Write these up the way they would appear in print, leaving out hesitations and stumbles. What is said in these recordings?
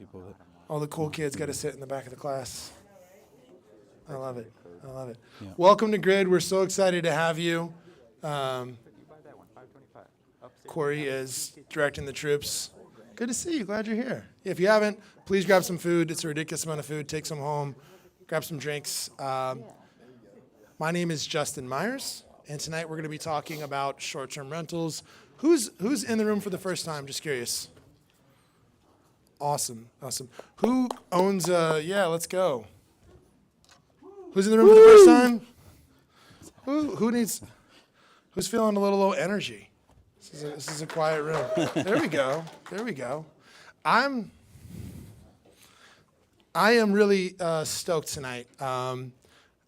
people that... All the cool kids got to sit in the back of the class. I love it. I love it. Yeah. Welcome to Grid. We're so excited to have you. Corey is directing the troops. Good to see you. Glad you're here. If you haven't, please grab some food. It's a ridiculous amount of food. Take some home. Grab some drinks. My name is Justin Myers, and tonight we're going to be talking about short-term rentals. Who's in the room for the first time? Just curious. Awesome. Who owns yeah, let's go. Who's in the room for the first time? Who's feeling a little low energy? This is a quiet room. There we go. I am really stoked tonight. I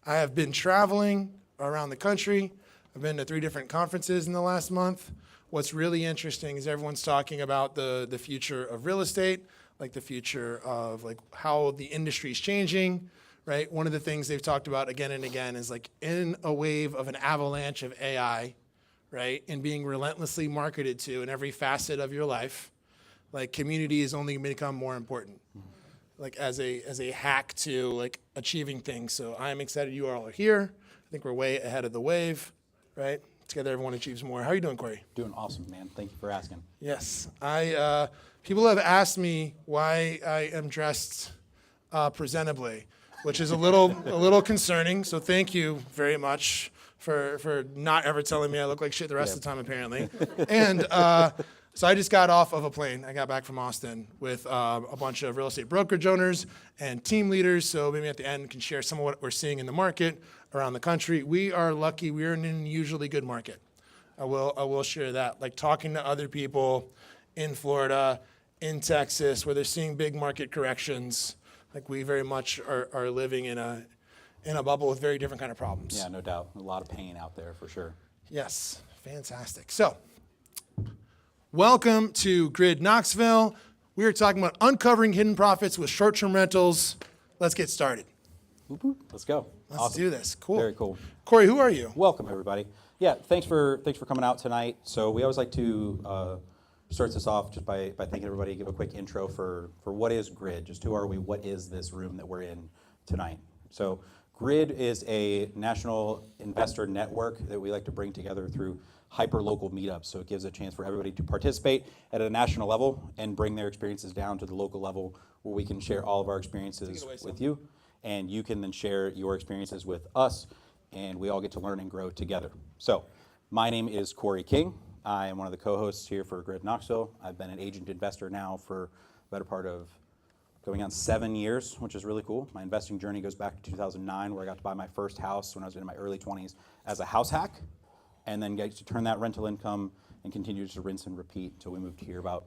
have been traveling around the country. I've been to 3 different conferences in the last month. What's really interesting is everyone's talking about the future of real estate, like the future of like how the industry is changing, right? One of the things they've talked about again and again is like in a wave of an avalanche of AI, right? And being relentlessly marketed to in every facet of your life, like community is only going to become more important, like as a hack to like achieving things. So I'm excited you all are here. I think we're way ahead of the wave, right? Together everyone achieves more. How are you doing, Corey? Doing awesome, man. Thank you for asking. Yes. People have asked me why I am dressed presentably, which is a little concerning. So thank you very much for not ever telling me I look like shit the rest of the time, apparently. And so I just got off of a plane. I got back from Austin with a bunch of real estate brokerage owners and team leaders. So maybe at the end can share some of what we're seeing in the market around the country. We are lucky. We're in an unusually good market. I will share that. Like talking to other people in Florida, in Texas, where they're seeing big market corrections. Like we very much are living in a bubble with very different kind of problems. Yeah, no doubt. A lot of pain out there for sure. Yes, fantastic. So, welcome to Grid Knoxville. We are talking about uncovering hidden profits with short-term rentals. Let's get started. Let's go. Let's do this. Cool. Very cool. Corey, who are you? Welcome, everybody. Yeah, thanks for coming out tonight. So we always like to start this off just by thanking everybody, give a quick intro for what is Grid, just who are we, what is this room that we're in tonight. So Grid is a national investor network that we like to bring together through hyper-local meetups. So it gives a chance for everybody to participate at a national level and bring their experiences down to the local level where we can share all of our experiences with you. And you can then share your experiences with us, and we all get to learn and grow together. So my name is Corey King. I am one of the co-hosts here for Grid Knoxville. I've been an agent investor now for the better part of going on 7 years, which is really cool. My investing journey goes back to 2009, where I got to buy my first house when I was in my early 20s as a house hack, and then get to turn that rental income and continue to rinse and repeat until we moved here about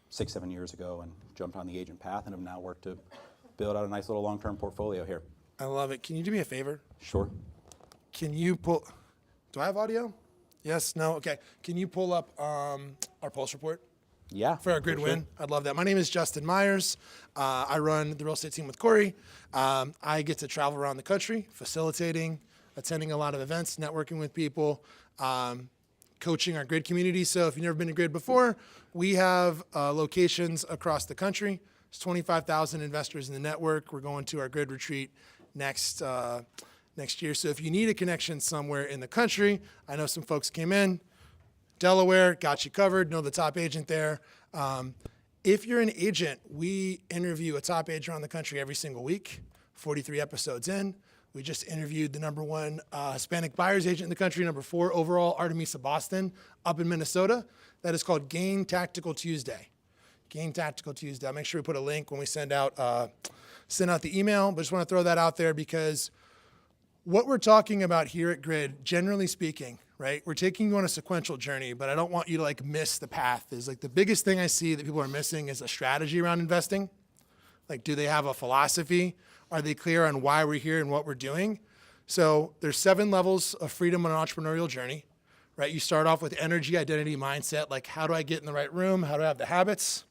6-7 years ago and jumped on the agent path and have now worked to build out a nice little long-term portfolio here. I love it. Can you do me a favor? Sure. Can you pull, do I have audio? Yes, no, okay. Can you pull up our pulse report? Yeah. For our Grid win. I'd love that. My name is Justin Myers. I run the real estate team with Corey. I get to travel around the country, facilitating, attending a lot of events, networking with people, coaching our Grid community. So if you've never been to Grid before, we have locations across the country. There's 25,000 investors in the network. We're going to our Grid retreat next year. So if you need a connection somewhere in the country, I know some folks came in. Delaware, got you covered, know the top agent there. If you're an agent, we interview a top agent around the country every single week, 43 episodes in. We just interviewed the #1 Hispanic buyer's agent in the country, #4 overall, Artemisa Boston, up in Minnesota. That is called Gain Tactical Tuesday. Gain Tactical Tuesday. I'll make sure we put a link when we send out the email, but just want to throw that out there because what we're talking about here at Grid, generally speaking, right? We're taking you on a sequential journey, but I don't want you to like miss the path. Is like the biggest thing I see that people are missing is a strategy around investing. Like, do they have a philosophy? Are they clear on why we're here and what we're doing? So there's 7 levels of freedom on an entrepreneurial journey, right? You start off with energy, identity, mindset. Like, how do I get in the right room? How do I have the habits?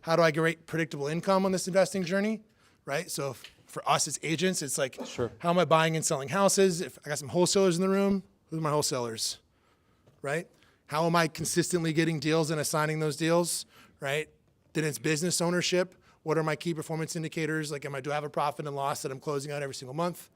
How do I get predictable income on this investing journey, right? So for us as agents, it's like, how am I buying and selling houses? If I got some wholesalers in the room, who are my wholesalers, right? How am I consistently getting deals and assigning those deals, right? Then it's business ownership. What are my key performance indicators? Like, do I have a profit and loss that I'm closing out every single month?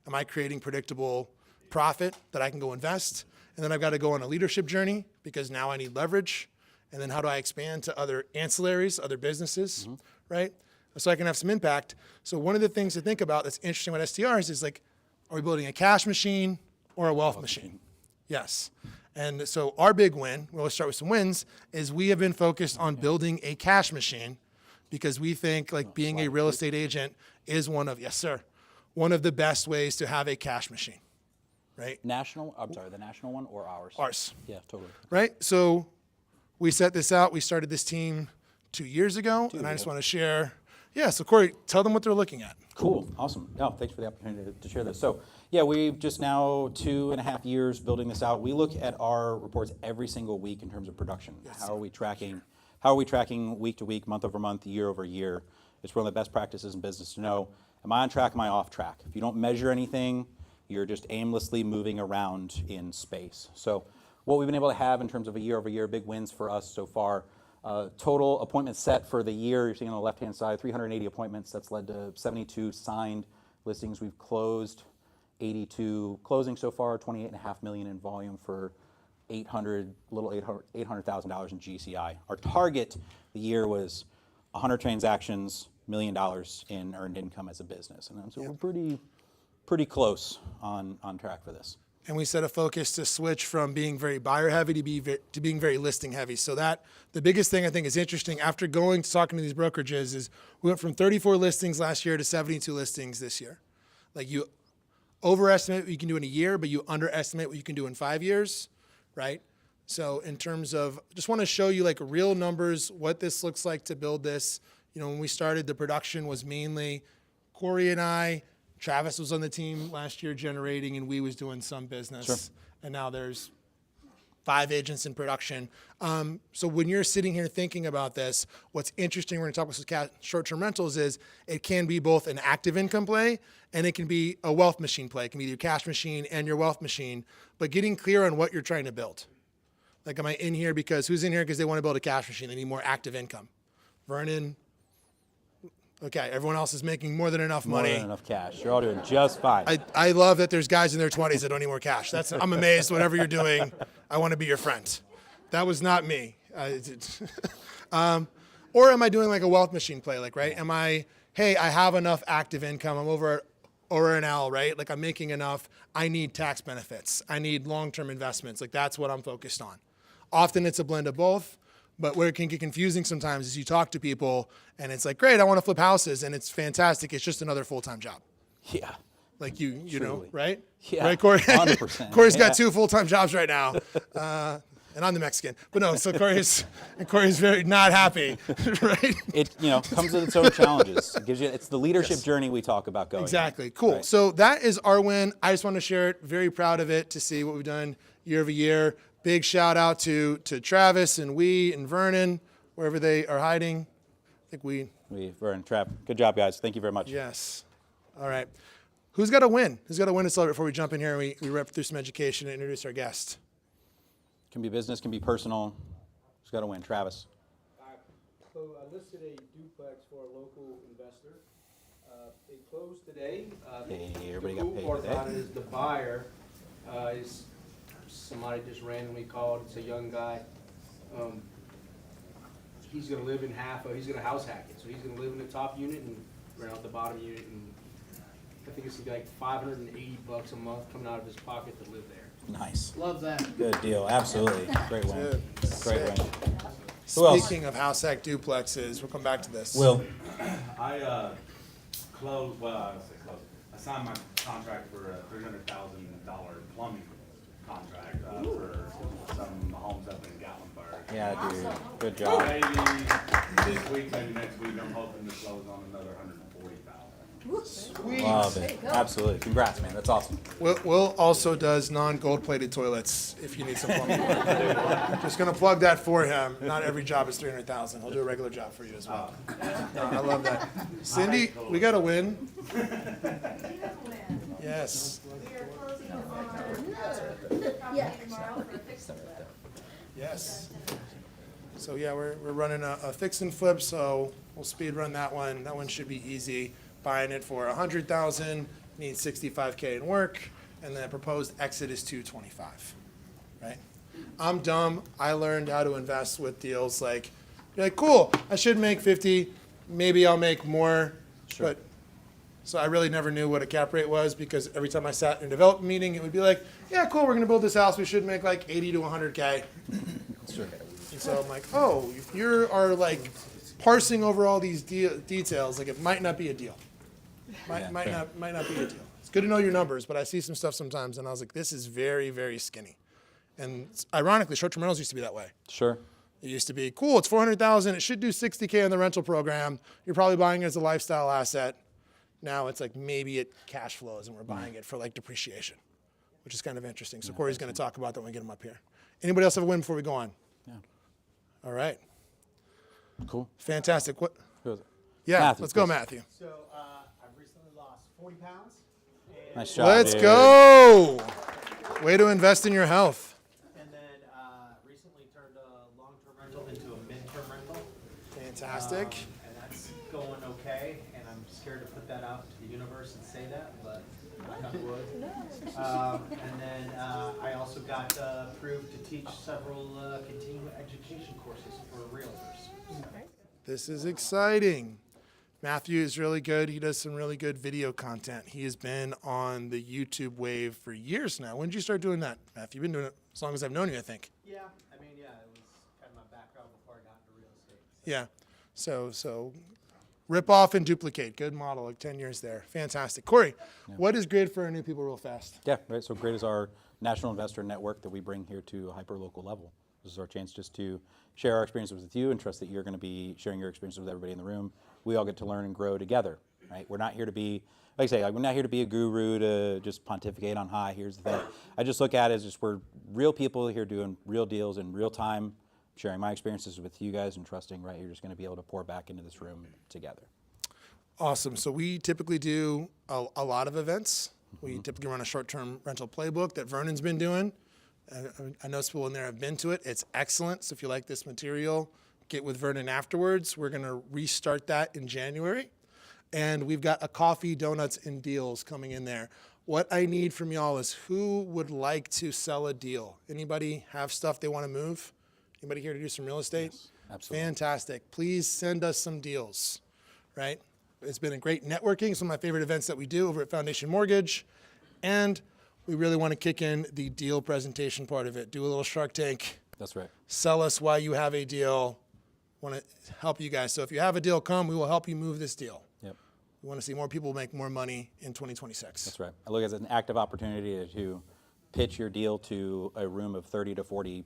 Am I creating predictable profit that I can go invest? And then I've got to go on a leadership journey because now I need leverage. And then how do I expand to other ancillaries, other businesses, right? So I can have some impact. So one of the things to think about that's interesting with STRs is like, are we building a cash machine or a wealth machine? Yes. And so our big win, we'll start with some wins, is we have been focused on building a cash machine because we think like being a real estate agent is one of the best ways to have a cash machine, right? The national one or ours? Ours. Yeah, totally. Right? So we set this out. We started this team 2 years ago, and I just want to share. Yeah, so Corey, tell them what they're looking at. Cool, awesome. No, thanks for the opportunity to share this. So yeah, we've just now 2.5 years building this out. We look at our reports every single week in terms of production. Yes. How are we tracking week to week, month over month, year over year? It's one of the best practices in business to know, am I on track, am I off track? If you don't measure anything, you're just aimlessly moving around in space. So what we've been able to have in terms of a year over year, big wins for us so far. Total appointments set for the year, you're seeing on the left-hand side, 380 appointments. That's led to 72 signed listings. We've closed 82 closings so far, 28.5 million in volume for $800,000 in GCI. Our target the year was 100 transactions, $1 million in earned income as a business. And so we're pretty close on track for this. And we set a focus to switch from being very buyer heavy to being very listing heavy. So that the biggest thing I think is interesting after going to talking to these brokerages is we went from 34 listings last year to 72 listings this year. Like you overestimate what you can do in a year, but you underestimate what you can do in 5 years, right? So in terms of, just want to show you like real numbers, what this looks like to build this. You know, when we started, the production was mainly Corey and I. Travis was on the team last year generating, and we was doing some business. Sure. And now there's 5 agents in production. So when you're sitting here thinking about this, what's interesting, we're going to talk about short-term rentals, is it can be both an active income play and it can be a wealth machine play. It can be your cash machine and your wealth machine, but getting clear on what you're trying to build. Like, am I in here because, who's in here because they want to build a cash machine? They need more active income. Vernon. Okay, everyone else is making more than enough money. More than enough cash. You're all doing just fine. I love that there's guys in their 20s that don't need more cash. I'm amazed. Whatever you're doing, I want to be your friend. That was not me. Or am I doing like a wealth machine play? Like, right? Am I, hey, I have enough active income. I'm over an L, right? Like I'm making enough. I need tax benefits. I need long-term investments. Like that's what I'm focused on. Often it's a blend of both. But where it can get confusing sometimes is you talk to people and it's like, great, I want to flip houses, and it's fantastic. It's just another full-time job. Yeah. Like you know, Truly. right? Yeah. Right, Corey? 100%. Corey's got 2 full-time jobs right now. And I'm the Mexican. But no, so Corey's very not happy, right? It comes with its own challenges. It's the leadership journey we talk about going. Exactly. Cool. Right. So that is our win. I just want to share it. Very proud of it to see what we've done year over year. Big shout out to Travis and and Vernon, wherever they are hiding. I think Vernon, Trav. Good job, guys. Thank you very much. Yes. All right. Who's got a win? Who's got a win to celebrate before we jump in here and we rep through some education and introduce our guest? Can be business, can be personal. Who's got a win? Travis. So I listed a duplex for a local investor. It closed today. Everybody the got cool paid part today. about it is the buyer is somebody just randomly called. It's a young guy. He's going to live in he's going to house hack it. So he's going to live in the top unit and rent out the bottom unit. And I think it's going to be like $580 a month coming out of his pocket to live there. Nice. Love that. Good deal. Absolutely. Great win. Good. Great win. Sick. Who else? Speaking of house hack duplexes, we'll come back to this. Will. I I signed my contract for a $300,000 plumbing contract for some homes up in Gatlinburg. Yeah, dude. Good job. Maybe this week, maybe next week, I'm hoping to close on another $140,000. Love it. Absolutely. Congrats, man. That's awesome. Will also does non-gold-plated toilets if you need some plumbing work. Just going to plug that for him. Not every job is $300,000. He'll do a regular job for you as well. No, I love that. Cindy, we got a win. Yes. We are closing on, tomorrow for a fixer. Yes. So yeah, we're running a fix and flip, so we'll speed run that one. That one should be easy. Buying it for 100,000, needs 65K in work, and the proposed exit is 225, right? I'm dumb. I learned how to invest with deals like, you're like, cool, I should make 50, maybe I'll make more, Sure. but so I really never knew what a cap rate was because every time I sat in a development meeting, it would be like, yeah, cool, we're gonna build this house, we should make like 80 to 100K. Sure. And so I'm like, oh, if you are like parsing over all these details, like it might not be a deal. Yeah, Might fair. not be a deal. It's good to know your numbers, but I see some stuff sometimes and I was like, this is very, very skinny. And ironically, short-term rentals used to be that way. Sure. It used to be, cool, it's 400,000, it should do 60K on the rental program. You're probably buying it as a lifestyle asset. Now it's like maybe it cash flows and we're buying it for like depreciation, which is kind of interesting. So Corey's going to talk about that when we get him up here. Anybody else have a win before we go on? Yeah. All right. Cool. Fantastic. What? Who is it? Yeah, Matthew, let's go, please. Matthew. So I've recently lost 40 pounds. And, Nice job. Let's dude. go. Way to invest in your health. and then recently turned a long-term rental into a mid-term rental. Fantastic. And that's going okay. And I'm scared to put that out to the universe and say that, but knock on wood. And then I also got approved to teach several continuing education courses for realtors. This is exciting. Matthew is really good. He does some really good video content. He has been on the YouTube wave for years now. When did you start doing that, Matthew? You've been doing it as long as I've known you, I think. Yeah, I mean, yeah, it was kind of my background before I got into real estate. Yeah. So rip off and duplicate. Good model, like 10 years there. Fantastic. Corey, what is Grid for our new people real fast? Yeah, right. So GRID is our national investor network that we bring here to a hyper-local level. This is our chance just to share our experiences with you and trust that you're going to be sharing your experiences with everybody in the room. We all get to learn and grow together, right? We're not here to be, like I say, we're not here to be a guru to just pontificate on high. Here's the thing. I just look at it as just we're real people here doing real deals in real time, sharing my experiences with you guys and trusting, right? You're just going to be able to pour back into this room together. Awesome. So we typically do a lot of events. We typically run a short-term rental playbook that Vernon's been doing. I know some people in there have been to it. It's excellent. So if you like this material, get with Vernon afterwards. We're going to restart that in January. And we've got a coffee, donuts, and deals coming in there. What I need from y'all is who would like to sell a deal? Anybody have stuff they want to move? Anybody here to do some real estate? Yes, absolutely. Fantastic. Please send us some deals, right? It's been a great networking. Some of my favorite events that we do over at Foundation Mortgage. And we really want to kick in the deal presentation part of it. Do a little Shark Tank. That's right. Sell us why you have a deal. Want to help you guys. So if you have a deal, come. We will help you move this deal. Yep. We want to see more people make more money in 2026. That's right. I look at it as an active opportunity to pitch your deal to a room of 30 to 40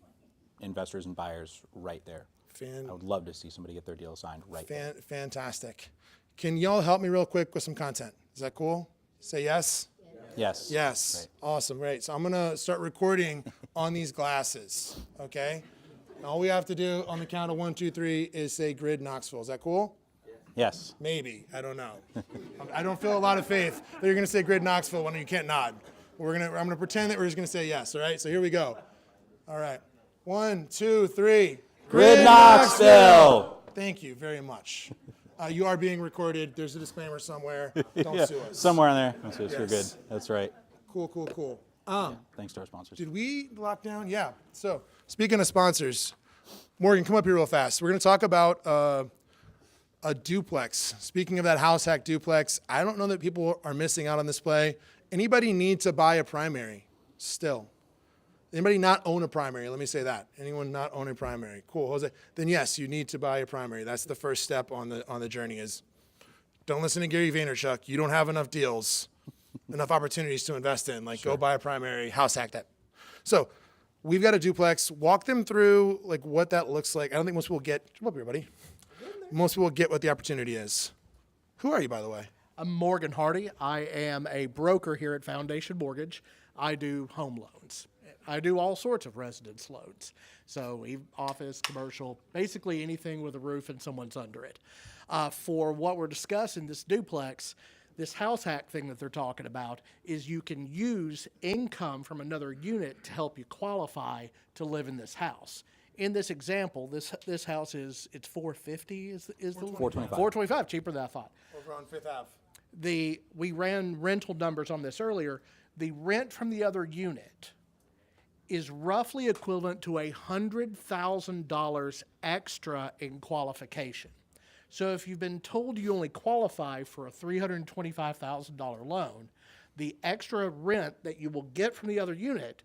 investors and buyers right there. I would love to see somebody get their deal signed right there. Fantastic. Can y'all help me real quick with some content? Is that cool? Say yes. Yes. Yes. Right. Awesome. Right. So I'm going to start recording on these glasses. Okay. And all we have to do on the count of 1, 2, 3 is say Grid Knoxville. Is that cool? Yes. Maybe. I don't know. I don't feel a lot of faith that you're going to say Grid Knoxville when you can't nod. I'm going to pretend that we're just going to say yes. All right. So here we go. All right. 1, 2, 3. Grid Knoxville. Thank you very much. You are being recorded. There's a disclaimer somewhere. Don't sue us. Somewhere in there. That's You're good. Yes. That's right. Cool. Thanks to our sponsors. Did we lock down? Yeah. So speaking of sponsors, Morgan, come up here real fast. We're going to talk about a duplex. Speaking of that house hack duplex, I don't know that people are missing out on this play. Anybody need to buy a primary still? Anybody not own a primary? Let me say that. Anyone not own a primary? Cool, Jose. Then yes, you need to buy a primary. That's the first step on the journey is don't listen to Gary Vaynerchuk. You don't have enough deals, enough opportunities to invest in. Like go buy a primary, house hack that. So we've got a duplex. Walk them through like what that looks like. I don't think most people get, come up here, buddy. Most people get what the opportunity is. Who are you, by the way? I'm Morgan Hardy. I am a broker here at Foundation Mortgage. I do home loans. I do all sorts of residence loans. So office, commercial, basically anything with a roof and someone's under it. For what we're discussing, this duplex, this house hack thing that they're talking about is you can use income from another unit to help you qualify to live in this house. in this example, this house it's 450 is the 425. 425, cheaper than I thought. Over on Fifth Ave. We ran rental numbers on this earlier. The rent from the other unit is roughly equivalent to $100,000 extra in qualification. So if you've been told you only qualify for a $325,000 loan, the extra rent that you will get from the other unit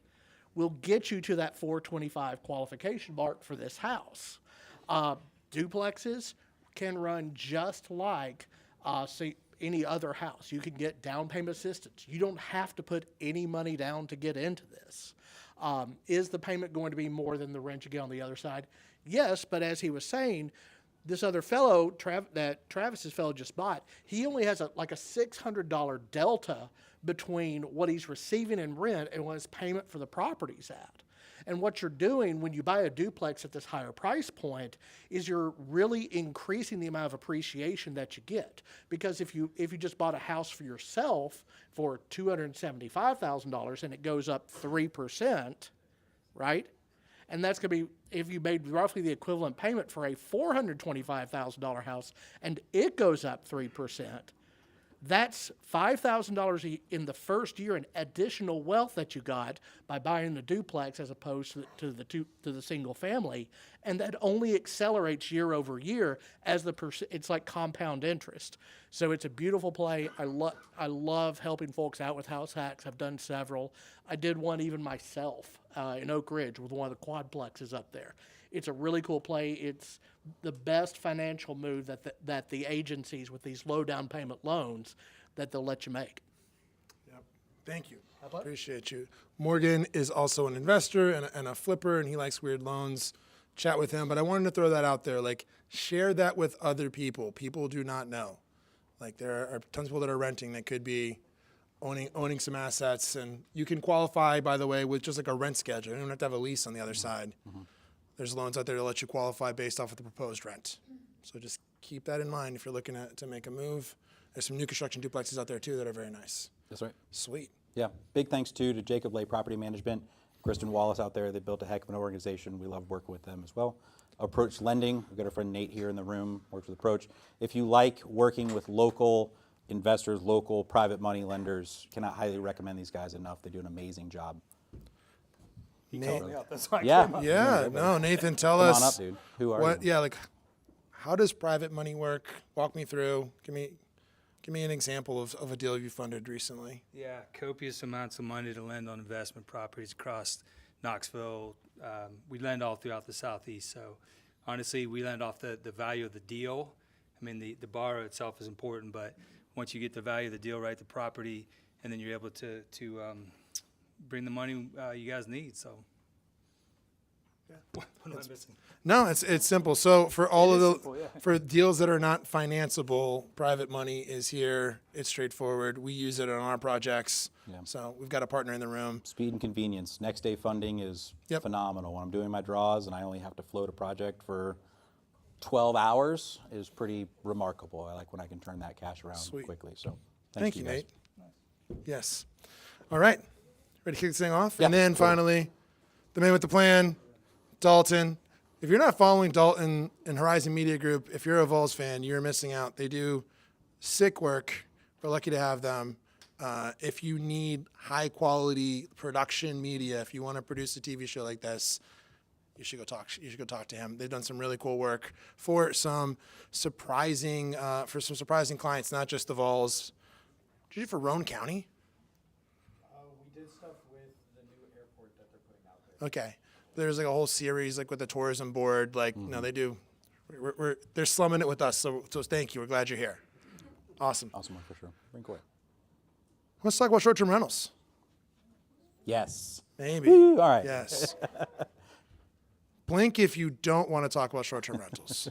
will get you to that 425 qualification mark for this house. Duplexes can run just like say any other house. You can get down payment assistance. You don't have to put any money down to get into this. Is the payment going to be more than the rent you get on the other side? Yes, but as he was saying, this other fellow that Travis's fellow just bought, he only has like a $600 delta between what he's receiving in rent and what his payment for the property's at. And what you're doing when you buy a duplex at this higher price point is you're really increasing the amount of appreciation that you get. Because if you just bought a house for yourself for $275,000 and it goes up 3%, right? And that's going to be, if you made roughly the equivalent payment for a $425,000 house and it goes up 3%, that's $5,000 in the first year in additional wealth that you got by buying the duplex as opposed to the single family, and that only accelerates year over year as it's like compound interest. So it's a beautiful play. I love helping folks out with house hacks. I've done several. I did one even myself in Oak Ridge with one of the quadplexes up there. It's a really cool play. It's the best financial move that the agencies with these low down payment loans that they'll let you make. Yep. Thank you. Appreciate you. Morgan is also an investor and a flipper, and he likes weird loans. Chat with him. But I wanted to throw that out there. Like, share that with other people. People do not know. Like, there are tons of people that are renting that could be owning some assets. And you can qualify, by the way, with just like a rent schedule. You don't have to have a lease on the other side. There's loans out there to let you qualify based off of the proposed rent. So just keep that in mind if you're looking to make a move. There's some new construction duplexes out there too that are very nice. That's right. Sweet. Yeah. Big thanks to Jacob Lay Property Management, Kristen Wallace out there. They built a heck of an organization. We love working with them as well. Approach Lending. We've got our friend Nate here in the room, works with Approach. If you like working with local investors, local private money lenders, cannot highly recommend these guys enough. They do an amazing job. Nate, Yeah. no, Nathan, tell Come us. on up, dude. Who are you? Yeah, like, how does private money work? Walk me through. Give me an example of a deal you funded recently. Yeah, copious amounts of money to lend on investment properties across Knoxville. We lend all throughout the Southeast. So honestly, we lend off the value of the deal. I mean, the borrow itself is important, but once you get the value of the deal right, the property, and then you're able to bring the money you guys need. So what am I missing? No, it's simple. So for all of the for deals that are not financeable, private money is here. It's straightforward. We use it on our projects. Yeah. So we've got a partner in the room. Speed and convenience. Next day funding is phenomenal. When I'm doing my draws and I only have to float a project for 12 hours is pretty remarkable. I like when I can turn that cash around quickly. So Thank you, guys. Nate. Yes. All right. Ready to kick this thing off? Yeah, And then sure. finally, the man with the plan, Dalton. If you're not following Dalton and Horizon Media Group, if you're a Vols fan, you're missing out. They do sick work. We're lucky to have them. If you need high quality production media, if you want to produce a TV show like this, you should go talk to him. They've done some really cool work for some surprising clients, not just the Vols. Did you do for Roane County? We did stuff with the new airport that they're putting out there. Okay. There's like a whole series like with the tourism board. Like, no, they do. They're slumming it with us. So thank you. We're glad you're here. Awesome. Awesome one for sure. Bring Corey. Let's talk about short-term rentals. Yes. Maybe. Woo, all right. Yes. Blink if you don't want to talk about short-term rentals.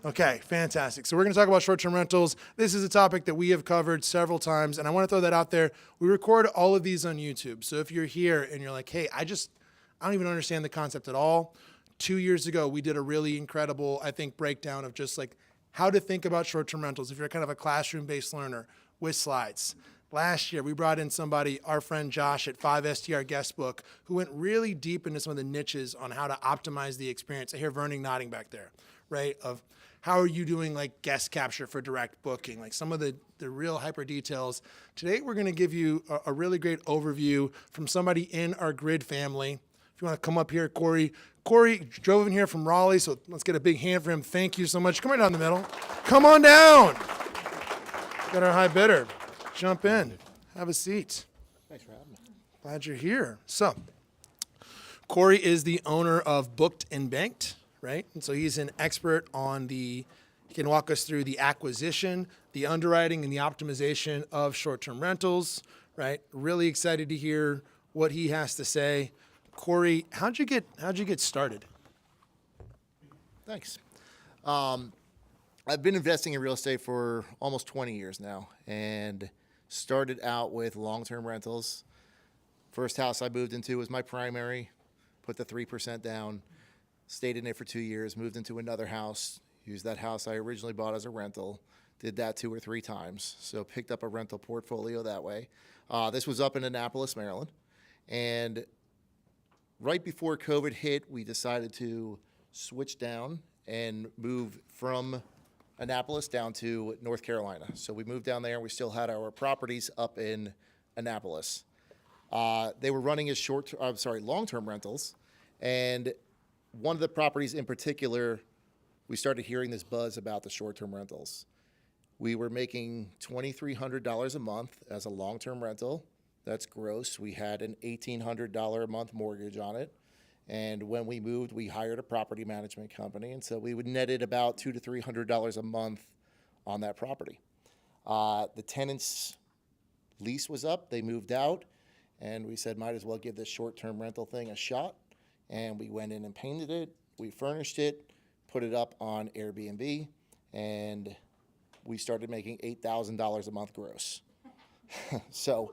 Okay, fantastic. So we're going to talk about short-term rentals. This is a topic that we have covered several times, and I want to throw that out there. We record all of these on YouTube. So if you're here and you're like, hey, I don't even understand the concept at all. 2 years ago, we did a really incredible, I think, breakdown of just like how to think about short-term rentals if you're kind of a classroom-based learner with slides. Last year, we brought in somebody, our friend Josh at 5STR Guestbook, who went really deep into some of the niches on how to optimize the experience. I hear Vernon nodding back there, right? Of how are you doing like guest capture for direct booking, like some of the real hyper details. Today, we're going to give you a really great overview from somebody in our Grid family. If you want to come up here, Corey. Corey drove in here from Raleigh, so let's get a big hand for him. Thank you so much. Come right down the middle. Come on down. Got our high bidder. Jump in. Have a seat. Thanks for having me. Glad you're here. So, Corey is the owner of Booked and Banked, right? And so he's an expert on he can walk us through the acquisition, the underwriting, and the optimization of short-term rentals, right? Really excited to hear what he has to say. Corey, how'd you get started? Thanks. I've been investing in real estate for almost 20 years now and started out with long-term rentals. First house I moved into was my primary, put the 3% down, stayed in it for 2 years, moved into another house, used that house I originally bought as a rental, did that 2 or 3 times, so picked up a rental portfolio that way. This was up in Annapolis, Maryland, and right before COVID hit, we decided to switch down and move from Annapolis down to North Carolina. So we moved down there, and we still had our properties up in Annapolis. They were running as long-term rentals, and one of the properties in particular, we started hearing this buzz about the short-term rentals. We were making $2,300 a month as a long-term rental. That's gross. We had an $1,800 a month mortgage on it. And when we moved, we hired a property management company. And so we would netted about $200 to $300 a month on that property. The tenant's lease was up. They moved out. And we said, might as well give this short-term rental thing a shot. And we went in and painted it. We furnished it, put it up on Airbnb. And we started making $8,000 a month gross. So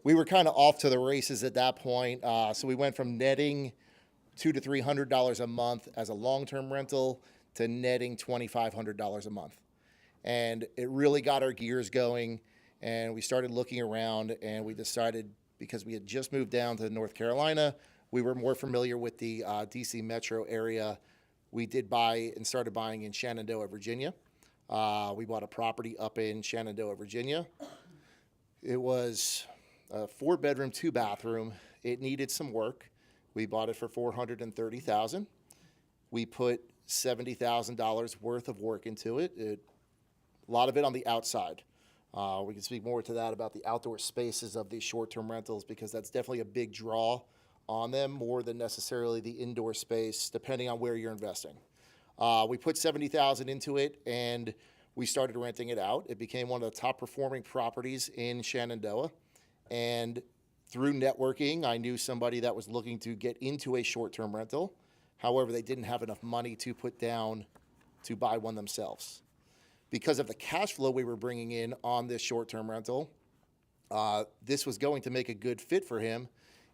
we were kind of off to the races at that point. So we went from netting $200 to $300 a month as a long-term rental to netting $2,500 a month. And it really got our gears going, and we started looking around, and we decided, because we had just moved down to North Carolina, we were more familiar with the DC metro area. We did buy and started buying in Shenandoah, Virginia. We bought a property up in Shenandoah, Virginia. It was a 4-bedroom, 2-bathroom. It needed some work. We bought it for $430,000. We put $70,000 worth of work into it. A lot of it on the outside. We can speak more to that about the outdoor spaces of these short-term rentals, because that's definitely a big draw on them, more than necessarily the indoor space, depending on where you're investing. We put $70,000 into it, and we started renting it out. It became one of the top performing properties in Shenandoah. And through networking, I knew somebody that was looking to get into a short-term rental. However, they didn't have enough money to put down to buy one themselves. Because of the cash flow we were bringing in on this short-term rental, this was going to make a good fit for him,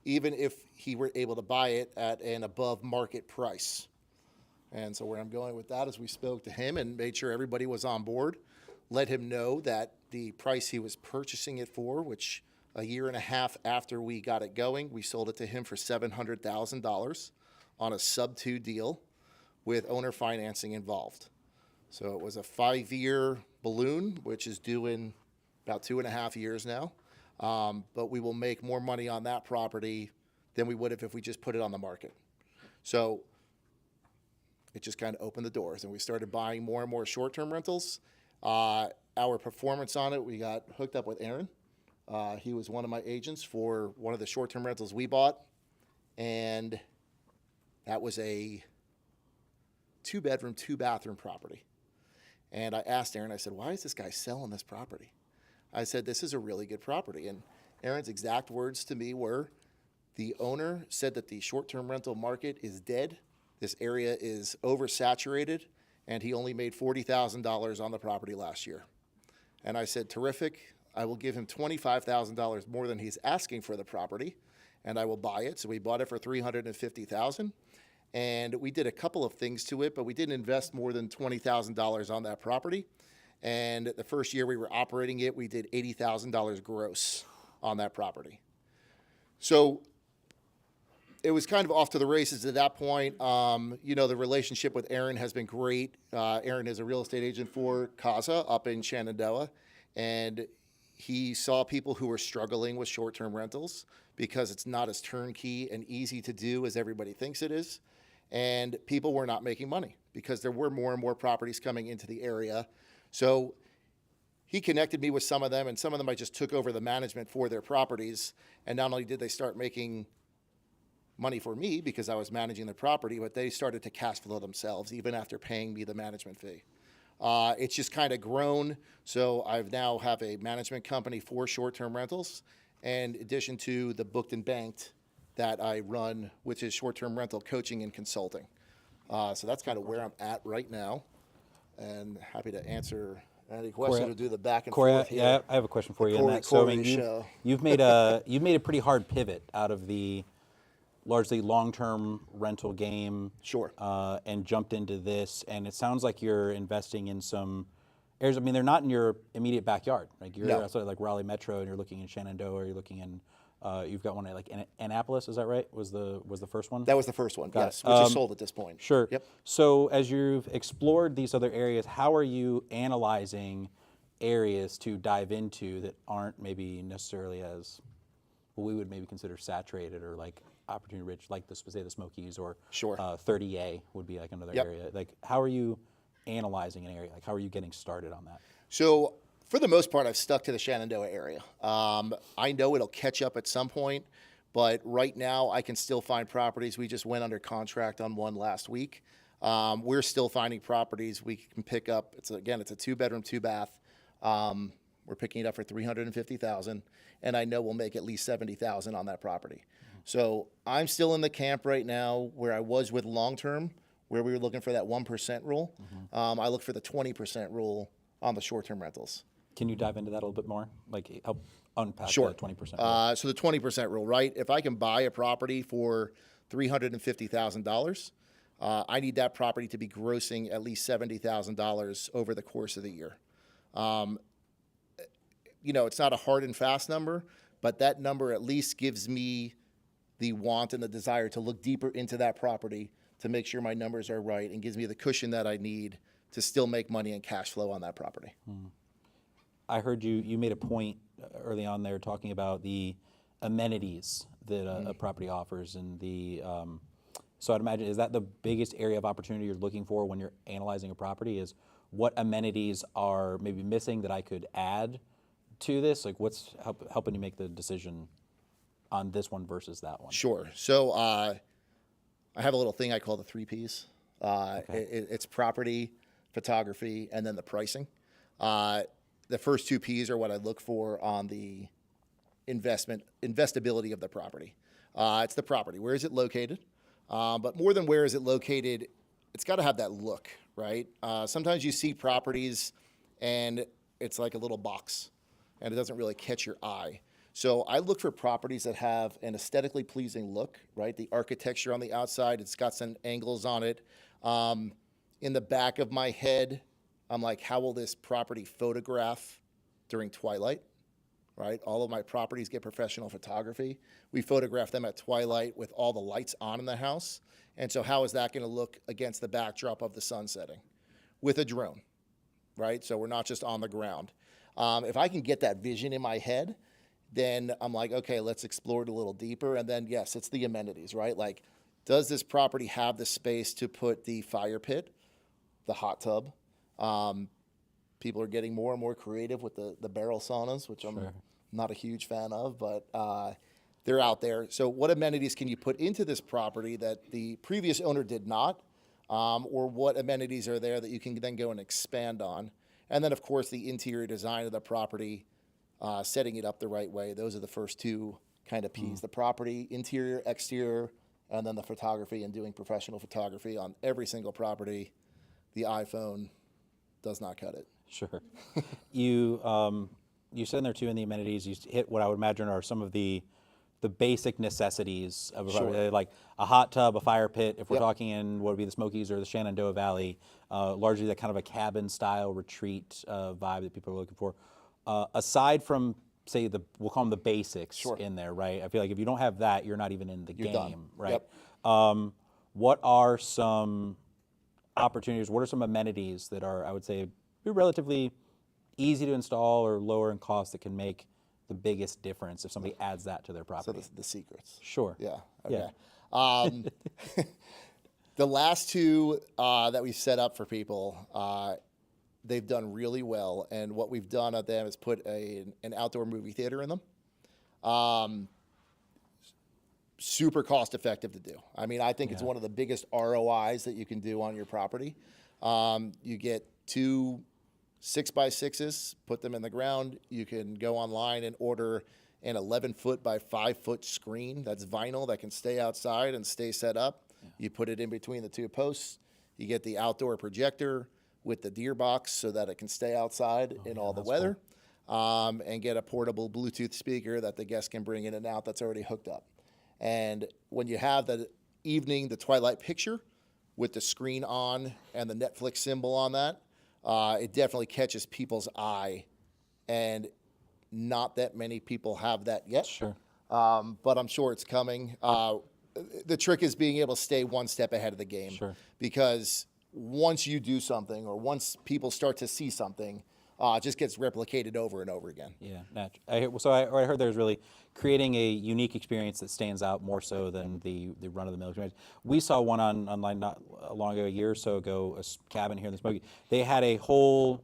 even if he were able to buy it at an above market price. And so where I'm going with that is we spoke to him and made sure everybody was on board, let him know that the price he was purchasing it for, which a year and a half after we got it going, we sold it to him for $700,000 on a sub-2 deal with owner financing involved. So it was a 5-year balloon, which is due in about 2.5 years now. But we will make more money on that property than we would have if we just put it on the market. So it just kind of opened the doors, and we started buying more and more short-term rentals. Our performance on it, we got hooked up with Aaron. He was one of my agents for one of the short-term rentals we bought, and that was a 2-bedroom, 2-bathroom property. And I asked Aaron, I said, why is this guy selling this property? I said, this is a really good property. And Aaron's exact words to me were, the owner said that the short-term rental market is dead. This area is oversaturated, and he only made $40,000 on the property last year. And I said, terrific. I will give him $25,000 more than he's asking for the property, and I will buy it. So we bought it for $350,000. And we did a couple of things to it, but we didn't invest more than $20,000 on that property. And the first year we were operating it, we did $80,000 gross on that property. So it was kind of off to the races at that point. The relationship with Aaron has been great. Aaron is a real estate agent for Casa up in Shenandoah, and he saw people who were struggling with short-term rentals because it's not as turnkey and easy to do as everybody thinks it is. And people were not making money because there were more and more properties coming into the area. So he connected me with some of them, and some of them I just took over the management for their properties. And not only did they start making money for me because I was managing the property, but they started to cash flow themselves even after paying me the management fee. It's just kind of grown. So I've now have a management company for short-term rentals, in addition to the booked and banked that I run, which is short-term rental coaching and consulting. So that's kind of where I'm at right now, and happy to answer any questions or do the back and Corey, forth here. yeah, I have a question for you on that. So, I mean, you've made a pretty hard pivot out of the largely long-term rental game. Sure. And jumped into this, and it sounds like you're investing in some areas. I mean, they're not in your immediate backyard. Like you're outside like Raleigh Metro, and you're looking in Shenandoah, or you're looking in. You've got one at like Annapolis. Is that right? Was the first one? That was the first one, yes, it. which is sold at this point. Sure. Yep. So as you've explored these other areas, how are you analyzing areas to dive into that aren't maybe necessarily as what we would maybe consider saturated or like opportunity rich, like the Smokies or Sure. 30A would be like another Yep. area. Like how are you analyzing an area? Like how are you getting started on that? So for the most part, I've stuck to the Shenandoah area. I know it'll catch up at some point, but right now I can still find properties. We just went under contract on one last week. We're still finding properties we can pick up. It's a 2-bedroom, 2-bath. We're picking it up for $350,000, and I know we'll make at least $70,000 on that property. So I'm still in the camp right now where I was with long-term, where we were looking for that 1% rule. I look for the 20% rule on the short-term rentals. Can you dive into that a little bit more? Like help unpack Sure. the 20%? So the 20% rule, right? If I can buy a property for $350,000, I need that property to be grossing at least $70,000 over the course of the year. It's not a hard and fast number, but that number at least gives me the want and the desire to look deeper into that property to make sure my numbers are right, and gives me the cushion that I need to still make money and cash flow on that property. I heard you made a point early on there talking about the amenities that a property offers, and the so I'd imagine, is that the biggest area of opportunity you're looking for when you're analyzing a property? Is what amenities are maybe missing that I could add to this? Like what's helping you make the decision on this one versus that one? Sure. So I have a little thing I call the 3 Ps. It's property, photography, and then the pricing. The first 2 Ps are what I look for on the investability of the property. It's the property. Where is it located? But more than where is it located, it's got to have that look, right? Sometimes you see properties and it's like a little box and it doesn't really catch your eye. So I look for properties that have an aesthetically pleasing look, right? The architecture on the outside, it's got some angles on it. In the back of my head, I'm like, how will this property photograph during twilight, right? All of my properties get professional photography. We photograph them at twilight with all the lights on in the house. And so how is that going to look against the backdrop of the sun setting? With a drone, right? So we're not just on the ground. If I can get that vision in my head, then I'm like, okay, let's explore it a little deeper. And then, yes, it's the amenities, right? Like, does this property have the space to put the fire pit, the hot tub? People are getting more and more creative with the barrel saunas, which I'm not a huge fan of, but they're out there. So what amenities can you put into this property that the previous owner did not? Or what amenities are there that you can then go and expand on? And then, of course, the interior design of the property, setting it up the right way. Those are the first 2 kind of Ps. The property, interior, exterior, and then the photography, and doing professional photography on every single property. The iPhone does not cut it. Sure. You said in there too, in the amenities, you hit what I would imagine are some of the the basic necessities of a property, like a hot tub, a fire pit. If we're Yep. talking in what would be the Smokies or the Shenandoah Valley, largely that kind of a cabin-style retreat vibe that people are looking for. Aside from, say, we'll call them the basics in there, right? I feel like if you don't have that, you're not even in the game, done. right? Yep. What are some opportunities? What are some amenities that are, I would say, be relatively easy to install or lower in cost that can make the biggest difference if somebody adds that to their So property? the secrets. Sure. Yeah. Yeah. Okay. The last two that we've set up for people, they've done really well. And what we've done at them is put an outdoor movie theater in them. Super cost effective to do. I mean, I think it's one of the biggest ROIs that you can do on your property. You get 2 6x6s, put them in the ground. You can go online and order an 11-foot by 5-foot screen that's vinyl that can stay outside and stay set up. You put it in between the 2 posts. You get the outdoor projector with the deer box so that it can stay outside in all the weather. And get a portable Bluetooth speaker that the guests can bring in and out that's already hooked up. And when you have the evening, the twilight picture with the screen on and the Netflix symbol on that, it definitely catches people's eye, and not that many people have that yet. Sure. But I'm sure it's coming. The trick is being able to stay one step ahead of the game. Sure. Because once you do something, or once people start to see something, it just gets replicated over and over again. Yeah. I heard there's really creating a unique experience that stands out more so than the run-of-the-mill experience. We saw one online not long ago, a year or so ago, a cabin here in the Smoky. They had a whole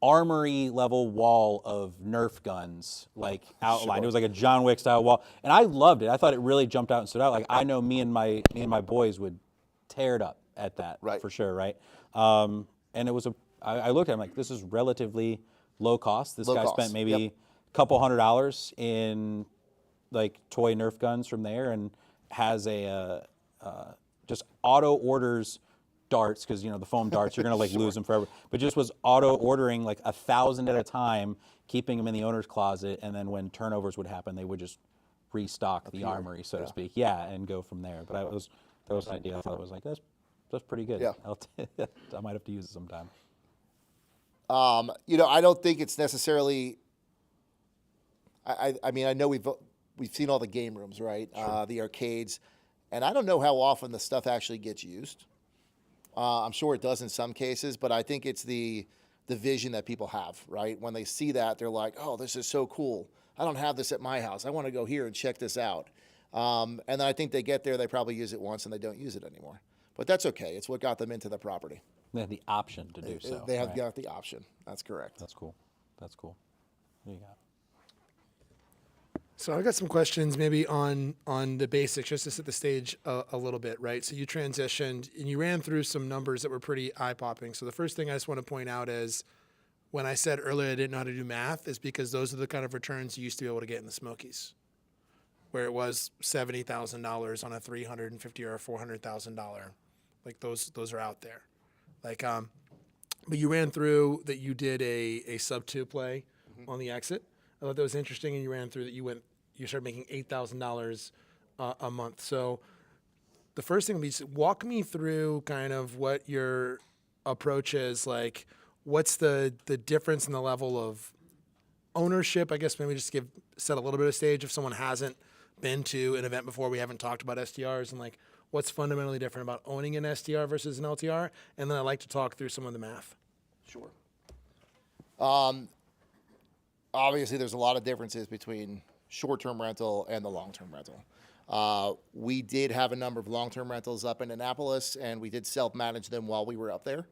armory level wall of Nerf guns, like outlined. It was like a John Wick style wall, and I loved it. I thought it really jumped out and stood out. Like, I know me and my boys would tear it up at that, Right. for sure, right? And it was I looked at him like, this is relatively low cost. This Low guy cost, spent maybe yep. a couple $100 in like toy Nerf guns from there, and has a just auto orders darts, because the foam darts, you're gonna like lose them forever, but just was auto ordering like 1,000 at a time, keeping them in the owner's closet, and then when turnovers would happen, they would just restock the armory, so to speak, and go from there. But that was an idea. I thought it was like, that's pretty good. Yeah. I might have to use it sometime. I don't think it's necessarily. I mean, I know we've seen all the game rooms, right? The arcades, and I don't know how often the stuff actually gets used. I'm sure it does in some cases, but I think it's the vision that people have, right? When they see that, they're like, "Oh, this is so cool. I don't have this at my house. I want to go here and check this out." And then I think they get there, they probably use it once, and they don't use it anymore. But that's okay. It's what got them into the property. They have the option to do so. They have right? got the option. That's correct. That's cool. What do you got? So I've got some questions maybe on the basics, just to set the stage a little bit, right? So you transitioned and you ran through some numbers that were pretty eye-popping. So the first thing I just want to point out is, when I said earlier I didn't know how to do math, is because those are the kind of returns you used to be able to get in the Smokies, where it was $70,000 on a $350,000 or $400,000. Like those are out there. Like, but you ran through that you did a sub 2 play on the exit. I thought that was interesting, and you ran through that you started making $8,000 a month. So the first thing would be, walk me through kind of what your approach is. Like, what's the difference in the level of ownership? I guess maybe just set a little bit of stage if someone hasn't been to an event before. We haven't talked about STRs, and like, what's fundamentally different about owning an STR versus an LTR? And then I'd like to talk through some of the math. Sure. Obviously, there's a lot of differences between short-term rental and the long-term rental. We did have a number of long-term rentals up in Annapolis, and we did self-manage them while we were up there.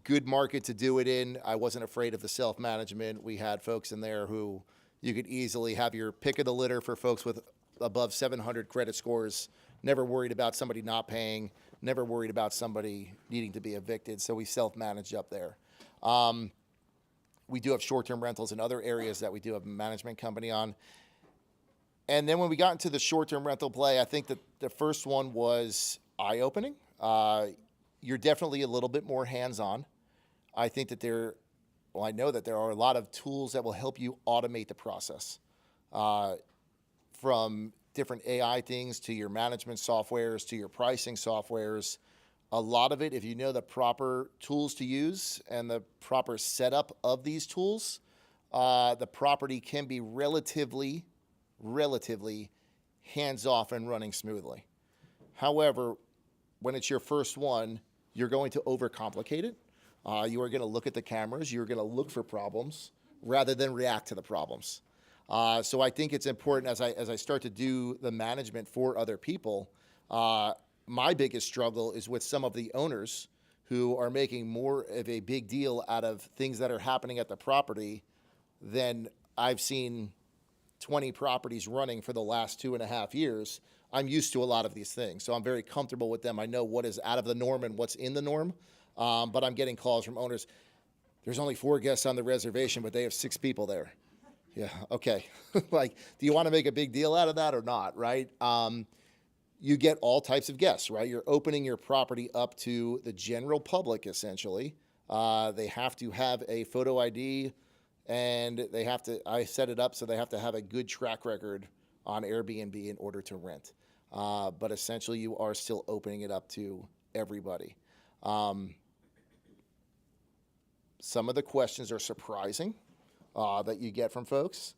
Good market to do it in. I wasn't afraid of the self-management. We had folks in there who you could easily have your pick of the litter for folks with above 700 credit scores, never worried about somebody not paying, never worried about somebody needing to be evicted, so we self-managed up there. We do have short-term rentals in other areas that we do have a management company on. And then when we got into the short-term rental play, I think that the first one was eye-opening. You're definitely a little bit more hands-on. I think that I know that there are a lot of tools that will help you automate the process. from different AI things to your management softwares to your pricing softwares. A lot of it, if you know the proper tools to use and the proper setup of these tools, the property can be relatively hands-off and running smoothly. However, when it's your first one, you're going to overcomplicate it. You are going to look at the cameras. You're going to look for problems rather than react to the problems. So I think it's important as I start to do the management for other people. My biggest struggle is with some of the owners who are making more of a big deal out of things that are happening at the property than I've seen 20 properties running for the last 2.5 years. I'm used to a lot of these things, so I'm very comfortable with them. I know what is out of the norm and what's in the norm, but I'm getting calls from owners. There's only 4 guests on the reservation, but they have 6 people there. Yeah, okay. Like, do you want to make a big deal out of that or not, right? You get all types of guests, right? You're opening your property up to the general public, essentially. They have to have a photo ID, and I set it up so they have to have a good track record on Airbnb in order to rent. But essentially, you are still opening it up to everybody. Some of the questions are surprising that you get from folks.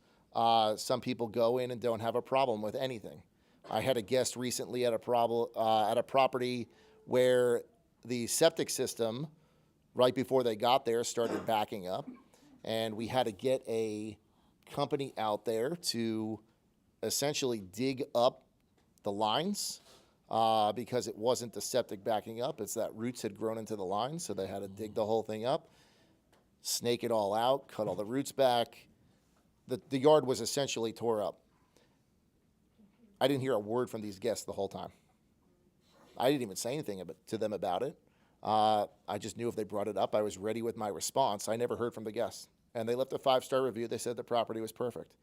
Some people go in and don't have a problem with anything. I had a guest recently at a property where the septic system, right before they got there, started backing up, and we had to get a company out there to essentially dig up the lines because it wasn't the septic backing up, it's that roots had grown into the lines, so they had to dig the whole thing up, snake it all out, cut all the roots back. The yard was essentially tore up. I didn't hear a word from these guests the whole time. I didn't even say anything to them about it. I just knew if they brought it up, I was ready with my response. I never heard from the guests. And they left a 5-star review. They said the property was perfect.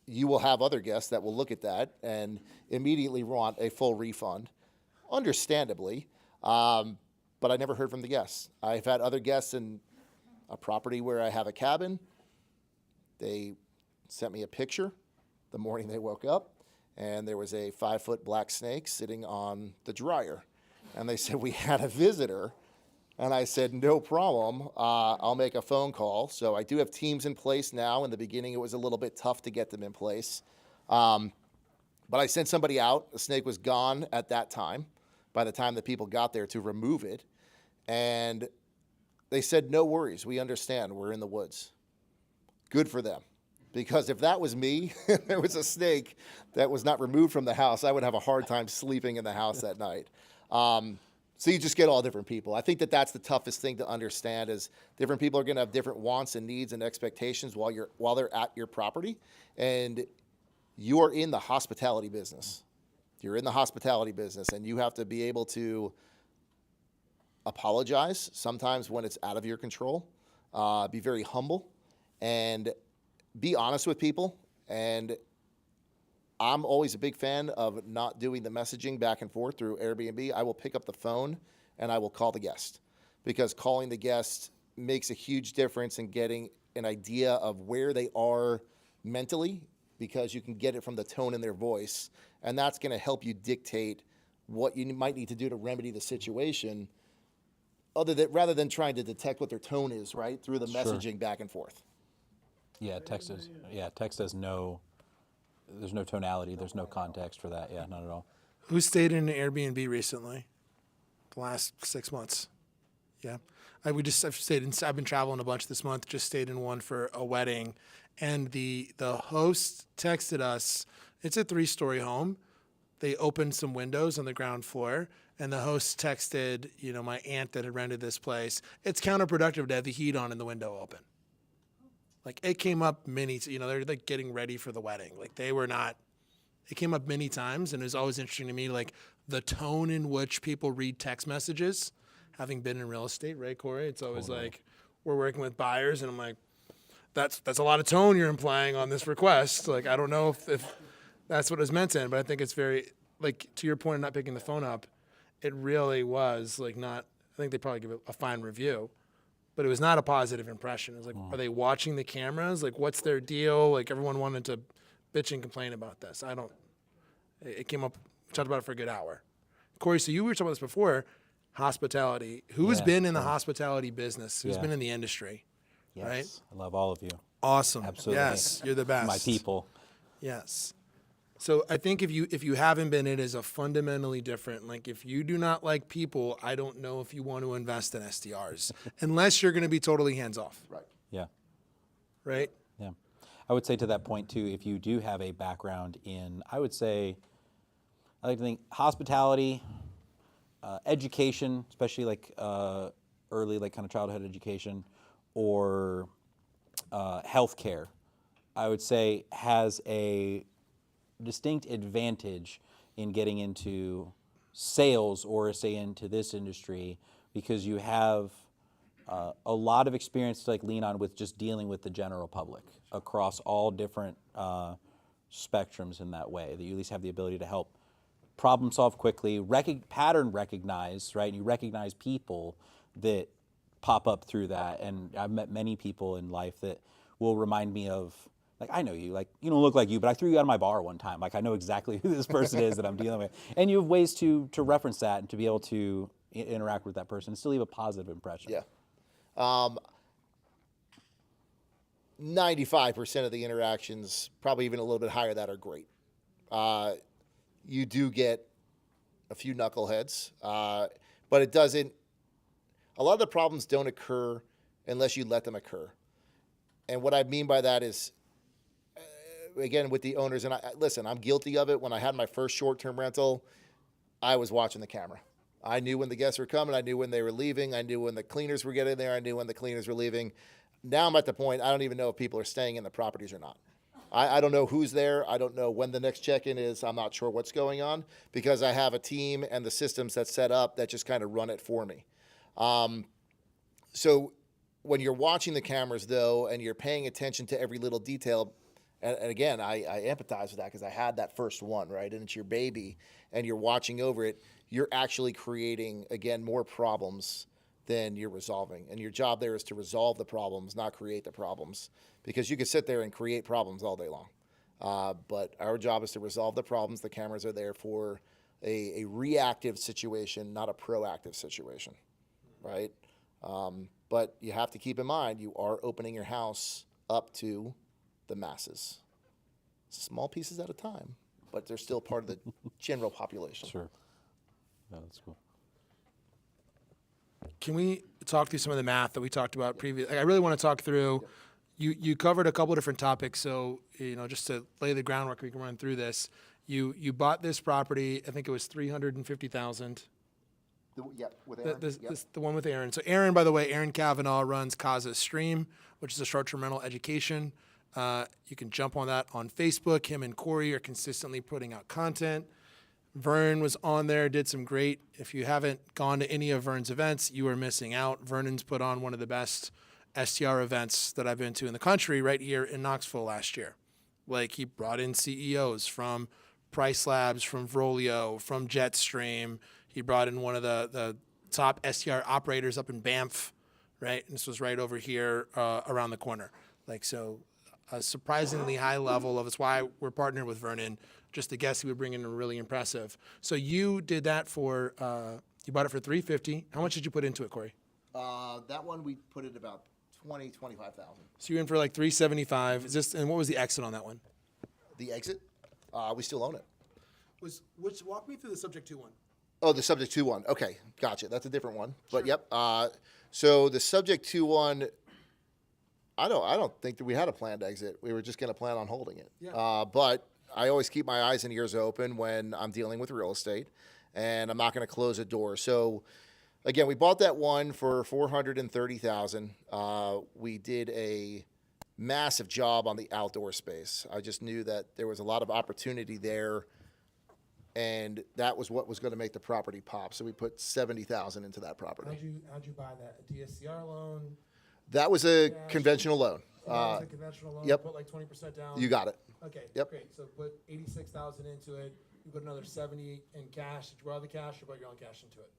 You will have other guests that will look at that and immediately want a full refund, understandably. But I never heard from the guests. I've had other guests in a property where I have a cabin. They sent me a picture the morning they woke up, and there was a 5-foot black snake sitting on the dryer. And they said, we had a visitor. And I said, no problem. I'll make a phone call. So I do have teams in place now. In the beginning, it was a little bit tough to get them in place. But I sent somebody out. The snake was gone at that time, by the time the people got there to remove it. And they said, no worries. We understand. We're in the woods. Good for them. Because if that was me, there was a snake that was not removed from the house, I would have a hard time sleeping in the house that night. So you just get all different people. I think that's the toughest thing to understand is different people are going to have different wants and needs and expectations while they're at your property. And you are in the hospitality business. You're in the hospitality business, and you have to be able to apologize sometimes when it's out of your control, be very humble, and be honest with people. And I'm always a big fan of not doing the messaging back and forth through Airbnb. I will pick up the phone and I will call the guest, because calling the guest makes a huge difference in getting an idea of where they are mentally, because you can get it from the tone in their voice. And that's going to help you dictate what you might need to do to remedy the situation, rather than trying to detect what their tone is, right, through the messaging back and forth. Yeah, text has no, there's no tonality, there's no context for that. Yeah, not at all. Who stayed in an Airbnb recently? The last 6 months? Yeah. I've been traveling a bunch this month, just stayed in one for a wedding. And the host texted us, it's a 3-story home. They opened some windows on the ground floor, and the host texted, my aunt that had rented this place, it's counterproductive to have the heat on and the window open. Like, it came up they're like getting ready for the wedding. Like, it came up many times, and it was always interesting to me, like, the tone in which people read text messages, having been in real estate, right, Corey? It's always like, we're working with buyers, and I'm like, that's a lot of tone you're implying on this request. Like, I don't know if that's what it was meant in, but I think it's very, like, to your point of not picking the phone up, it really was, like, not, I think they probably give it a fine review, but it was not a positive impression. It was like, are they watching the cameras? Like, what's their deal? Like, everyone wanted to bitch and complain about this. It came up, we talked about it for a good hour. Corey, so you were talking about this before, hospitality. Who's Yeah, been in the hospitality business? Who's Yeah. been in the industry? Yes. Right? I love all of you. Awesome. Absolutely. Yes, you're the best. My people. Yes. So I think if you haven't been, it is a fundamentally different. Like if you do not like people, I don't know if you want to invest in STRs unless you're going to be totally hands off. Right. Yeah. Right? Yeah. I would say to that point too, if you do have a background in, I would say, I like to think hospitality, education, especially like early, like kind of childhood education, or healthcare, I would say has a distinct advantage in getting into sales or say into this industry because you have a lot of experience to like lean on with just dealing with the general public across all different spectrums in that way, that you at least have the ability to help problem solve quickly, pattern recognize, right? You recognize people that pop up through that. And I've met many people in life that will remind me of, like, I know you, like, you don't look like you, but I threw you out of my bar one time. Like, I know exactly who this person is that I'm dealing with. And you have ways to reference that and to be able to interact with that person and still leave a positive impression. Yeah. 95% of the interactions, probably even a little bit higher, that are great. You do get a few knuckleheads, but it doesn't. A lot of the problems don't occur unless you let them occur. And what I mean by that is, again, with the owners, and listen, I'm guilty of it. When I had my first short-term rental, I was watching the camera. I knew when the guests were coming. I knew when they were leaving. I knew when the cleaners were getting there. I knew when the cleaners were leaving. Now I'm at the point, I don't even know if people are staying in the properties or not. I don't know who's there. I don't know when the next check-in is. I'm not sure what's going on because I have a team and the systems that's set up that just kind of run it for me. So when you're watching the cameras, though, and you're paying attention to every little detail, and again, I empathize with that because I had that first one, right? And it's your baby, and you're watching over it. You're actually creating, again, more problems than you're resolving. And your job there is to resolve the problems, not create the problems, because you could sit there and create problems all day long. But our job is to resolve the problems. The cameras are there for a reactive situation, not a proactive situation, right? But you have to keep in mind, you are opening your house up to the masses. Small pieces at a time, but they're still part of the general population. Sure. Yeah, that's cool. Can we talk through some of the math that we talked about previously? I really want to talk through. You covered a couple of different topics, so just to lay the groundwork, we can run through this. You bought this property. I think it was $350,000. Yeah, with Aaron. The one with Aaron. So Aaron, by the way, Aaron Kavanaugh runs Casa Stream, which is a short-term rental education. You can jump on that on Facebook. Him and Corey are consistently putting out content. Vern was on there, did some great. If you haven't gone to any of Vern's events, you are missing out. Vernon's put on one of the best STR events that I've been to in the country right here in Knoxville last year. Like, he brought in CEOs from Price Labs, from Vrolio, from Jetstream. He brought in one of the top STR operators up in Banff, right? And this was right over here around the corner. Like, so a surprisingly high level of, it's why we're partnered with Vernon. Just the guests he would bring in are really impressive. So you did that for, you bought it for $350. How much did you put into it, Corey? That one we put it about $25,000. So you're in for like $375. Is this, and what was the exit on that one? The exit, we still own it. Walk me through the subject 2 one. Oh, the subject 2 one. Okay, gotcha. That's a different one. But yep. So the subject 2 one, I don't think that we had a planned exit. We were just going to plan on holding it. Yeah. But I always keep my eyes and ears open when I'm dealing with real estate, and I'm not going to close a door. So again, we bought that one for $430,000. We did a massive job on the outdoor space. I just knew that there was a lot of opportunity there, and that was what was going to make the property pop. So we put $70,000 into that property. How'd you buy that? A DSCR loan? That was a conventional loan. That was a conventional loan? Yep. Put like 20% down? You got it. Okay, Yep. great. So put $86,000 into it. You put another $70 in cash. Did you borrow the cash or put your own cash into it?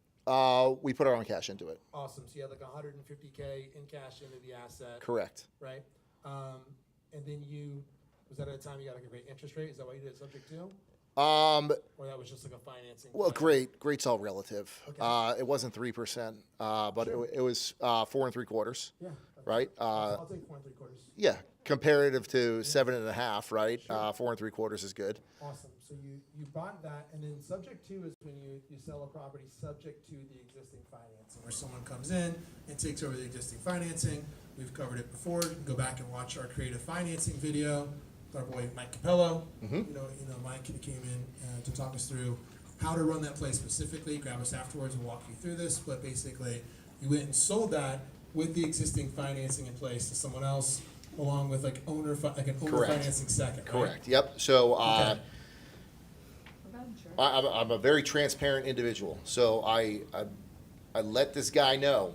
We put our own cash into it. Awesome. So you had like $150K in cash into the asset. Correct. Right? And then you Was that at a time you got like a great interest rate? Is that why you did it subject to? Um, Or that was just like a financing? well, plan? great's all relative. Okay. It wasn't 3%, but Sure. it was 4.75, Yeah. right? I'll take 4.75. Yeah, comparative to 7.5, right? 4.75 is good. Awesome. So you bought that, and then subject to is when you sell a property subject to the existing financing, where someone comes in and takes over the existing financing. We've covered it before. You can go back and watch our creative financing video with our boy Mike Capello. You know, Mike came in to talk us through how to run that play specifically. Grab us afterwards and walk you through this. But basically, you went and sold that with the existing financing in place to someone else, along with like an owner Correct. financing second. Right? Correct. Yep. So Okay. I'm a very transparent individual. So I let this guy know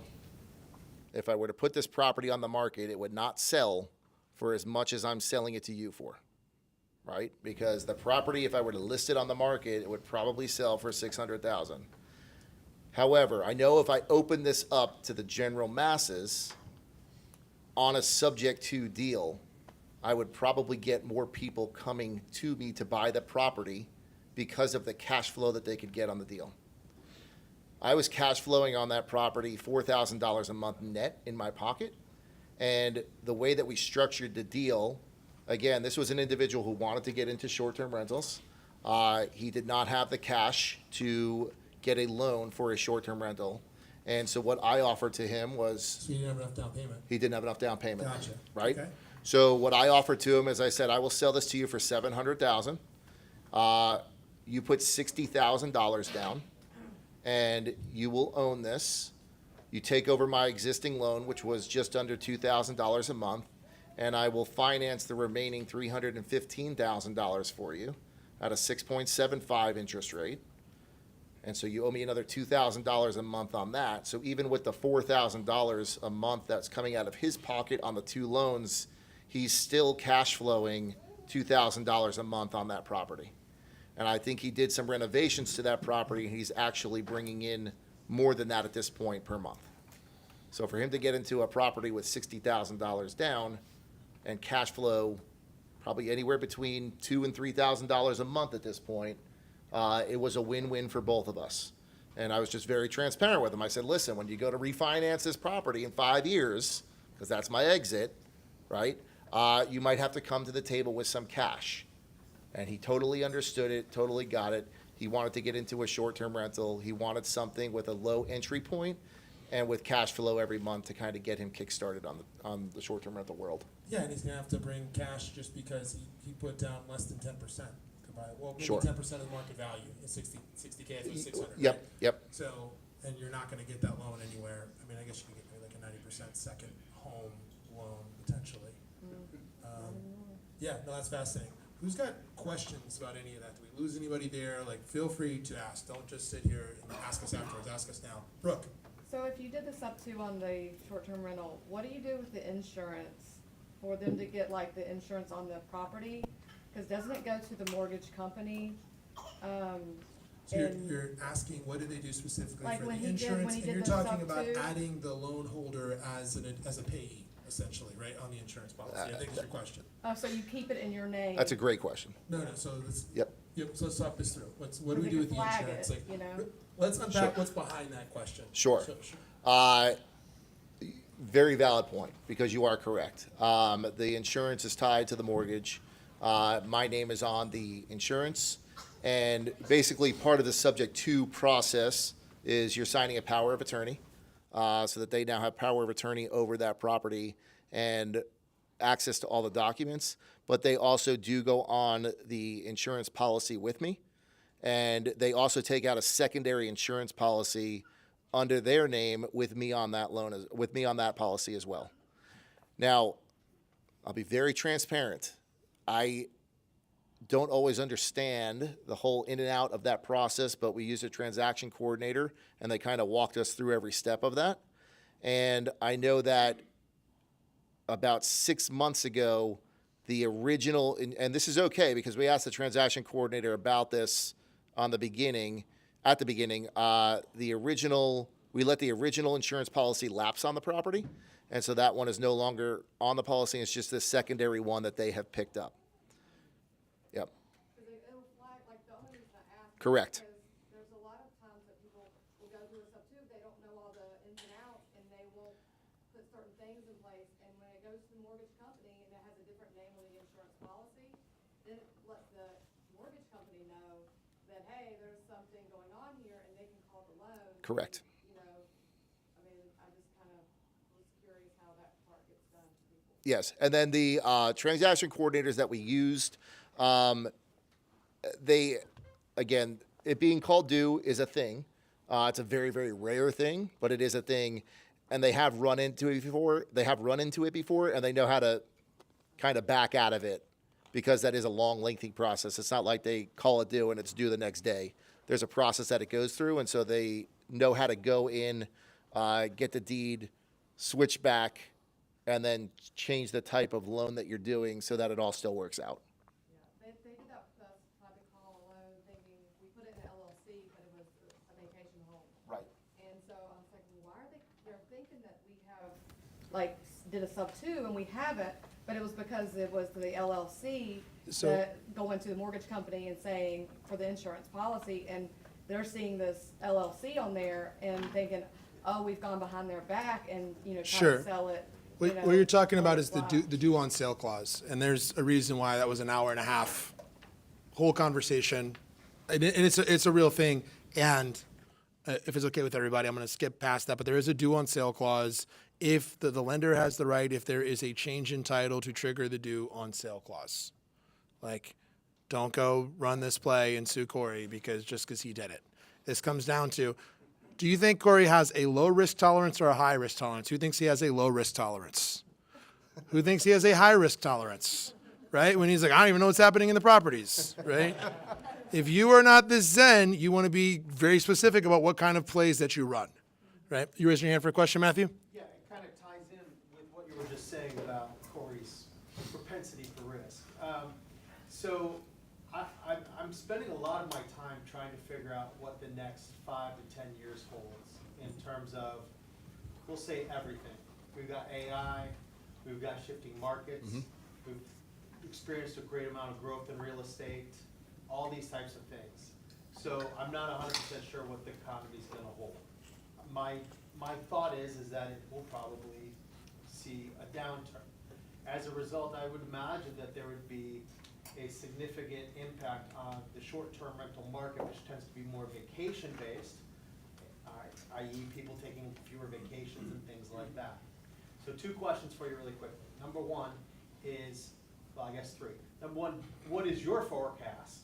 if I were to put this property on the market, it would not sell for as much as I'm selling it to you for, right? Because the property, if I were to list it on the market, it would probably sell for $600,000. However, I know if I open this up to the general masses on a subject to deal, I would probably get more people coming to me to buy the property because of the cash flow that they could get on the deal. I was cash flowing on that property $4,000 a month net in my pocket. And the way that we structured the deal, again, this was an individual who wanted to get into short-term rentals. He did not have the cash to get a loan for a short-term rental. And so what I offered to him was, So you didn't have enough down payment. he didn't have enough down payment. Gotcha. Right? Okay. So what I offered to him is I said, I will sell this to you for $700,000. You put $60,000 down, and you will own this. You take over my existing loan, which was just under $2,000 a month, and I will finance the remaining $315,000 for you at a 6.75 interest rate. And so you owe me another $2,000 a month on that. So even with the $4,000 a month that's coming out of his pocket on the two loans, he's still cash flowing $2,000 a month on that property. And I think he did some renovations to that property, and he's actually bringing in more than that at this point per month. So for him to get into a property with $60,000 down and cash flow probably anywhere between $2,000 and $3,000 a month at this point, it was a win-win for both of us. And I was just very transparent with him. I said, listen, when you go to refinance this property in 5 years, because that's my exit, right, you might have to come to the table with some cash. And he totally understood it, totally got it. He wanted to get into a short-term rental. He wanted something with a low entry point and with cash flow every month to kind of get him kick-started on the short-term rental world. Yeah, and he's gonna have to bring cash just because he put down less than 10% to buy it. Well, maybe Sure. 10% of the market value is 60K, so 600. Yep, right? yep. So, and you're not gonna get that loan anywhere. I mean, I guess you can get maybe like a 90% second home loan potentially. Yeah, no, that's fascinating. Who's got questions about any of that? Do we lose anybody there? Like, feel free to ask. Don't just sit here and ask us afterwards. Ask us now. Brooke. So if you did this up to on the short-term rental, what do you do with the insurance for them to get like the insurance on the property? Because doesn't it go to the mortgage company? So And- you're asking, what did they do specifically Like for when the he did- insurance? when he And did you're the talking sub about two? adding the loan holder as a payee, essentially, right, on the insurance policy. I think is your question. Oh, so you keep it in your name? That's a great question. No, so let's. Yep. Yep, so let's talk this through. What do we They do can with the flag insurance? it, Like, you know? let's unpack what's behind that question. Sure. So- Very valid point, because you are correct. The insurance is tied to the mortgage. My name is on the insurance. And basically, part of the subject to process is you're signing a power of attorney, so that they now have power of attorney over that property and access to all the documents. But they also do go on the insurance policy with me. And they also take out a secondary insurance policy under their name with me on that loan, with me on that policy as well. Now, I'll be very transparent. I don't always understand the whole in and out of that process, but we used a transaction coordinator, and they kind of walked us through every step of that. And I know that about 6 months ago, the original, and this is okay because we asked the transaction coordinator about this at the beginning, we let the original insurance policy lapse on the property. And so that one is no longer on the policy. It's just this secondary one that they have picked up. Correct. Because there's a lot of times that people will go do a sub two, they don't know all the ins and outs, and they won't put certain things in place, and when it goes to the mortgage company and it has a different name on the insurance policy, then it lets the mortgage company know that, hey, there's something going on here, and they can call the loan. Correct. You know, I mean, I just kind of was curious how that part gets done to people. Yes, and then the transaction coordinators that we used, they, again, it being called due is a thing. It's a very, very rare thing, but it is a thing, and they have run into it before. And they know how to kind of back out of it, because that is a long, lengthy process. It's not like they call it due and it's due the next day. There's a process that it goes through, and so they know how to go in, get the deed, switch back, and then change the type of loan that you're doing so that it all still works out. Yeah, they did that with us, tried to call a loan, thinking, we put it in an LLC, but it was a vacation home. Right. And so I was like, well, why are they're thinking that we have, like, did a sub two, and we haven't, but it was because it was the LLC So- that going to the mortgage company and saying, for the insurance policy, and they're seeing this LLC on there and thinking, oh, we've gone behind their back and, you know, trying Sure. to sell it. What you're talking about is the due on sale clause, and there's a reason why that was an hour and a half whole conversation, and it's a real thing. And if it's okay with everybody, I'm going to skip past that. But there is a due on sale clause if the lender has the right, if there is a change in title, to trigger the due on sale clause. Like, don't go run this play and sue Corey because he did it. This comes down to, do you think Corey has a low risk tolerance or a high risk tolerance? Who thinks he has a low risk tolerance? Who thinks he has a high risk tolerance? Right? When he's like, I don't even know what's happening in the properties, right? If you are not this zen, you want to be very specific about what kind of plays that you run, right? You raised your hand for a question, Matthew? Yeah, it kind of ties in with what you were just saying about Corey's propensity for risk. So I'm spending a lot of my time trying to figure out what the next 5 to 10 years holds in terms of, we'll say everything. We've got AI, we've got shifting markets, we've experienced a great amount of growth in real estate, all these types of things. So I'm not 100% sure what the economy's gonna hold. My thought is that it will probably see a downturn. As a result, I would imagine that there would be a significant impact on the short-term rental market, which tends to be more vacation-based, i.e. people taking fewer vacations and things like that. So 2 questions for you really quickly. Number one is, well, I guess 3. Number one, what is your forecast?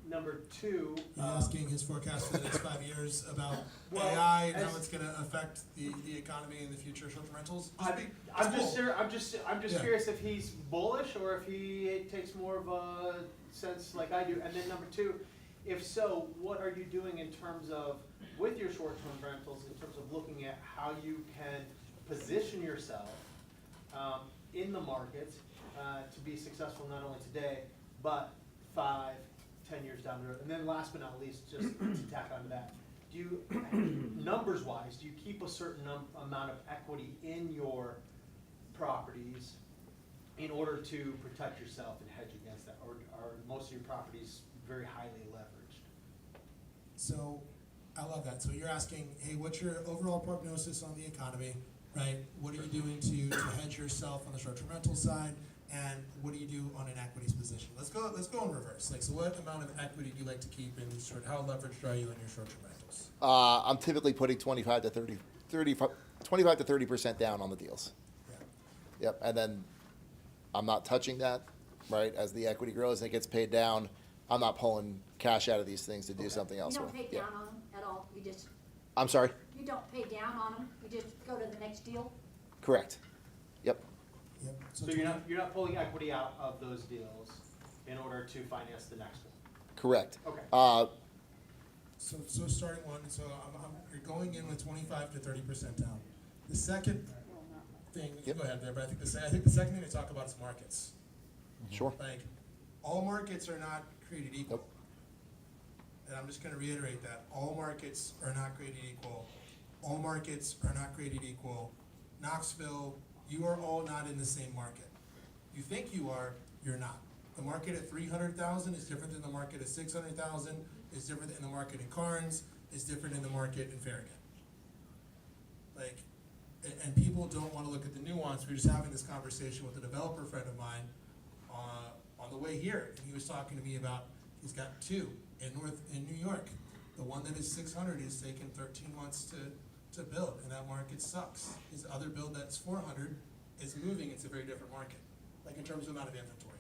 Number 2. You're asking his forecast for the next 5 years about Well, AI and how as- it's going to affect the economy in the future of short-term rentals. I'm just Yeah. curious if he's bullish or if he takes more of a sense like I do. And then number 2, if so, what are you doing in terms of, with your short-term rentals, in terms of looking at how you can position yourself in the market to be successful not only today, but 5, 10 years down the road? And then last but not least, just to tack on to that, do you, numbers-wise, do you keep a certain amount of equity in your properties in order to protect yourself and hedge against that? Or are most of your properties very highly leveraged? So I love that. So you're asking, hey, what's your overall prognosis on the economy, right? What are you doing to hedge yourself on the short-term rental side? And what do you do on an equities position? Let's go in reverse. Like, so what amount of equity do you like to keep in how leveraged are you in your short-term rentals? I'm typically putting 25 to 30% down on the deals. Yeah. Yep, and then I'm not touching that, right? As the equity grows and it gets paid down, I'm not pulling cash out of these things to do something else You with. don't pay Yeah. down on them at all, you just, I'm sorry? you don't pay down on them, you just go to the next deal? Correct. Yep. Yep. So you're not pulling equity out of those deals in order to finance the next one? Correct. Okay. So starting one, so you're going in with 25 to 30% down. The second thing, Yep. go ahead there, but I think the second thing to talk about is markets. Sure. Like, all markets are not created equal. Nope. And I'm just gonna reiterate that. All markets are not created equal. All markets are not created equal. Knoxville, you are all not in the same market. You think you are, you're not. The market at 300,000 is different than the market at 600,000. is different in the market in Carnes, is different in the market in Farragut. Like, and people don't want to look at the nuance. We were just having this conversation with a developer friend of mine on the way here, and he was talking to me about he's got two in New York. The one that is 600 is taking 13 months to build, and that market sucks. His other build that's 400 is moving. It's a very different market, like in terms of amount of inventory.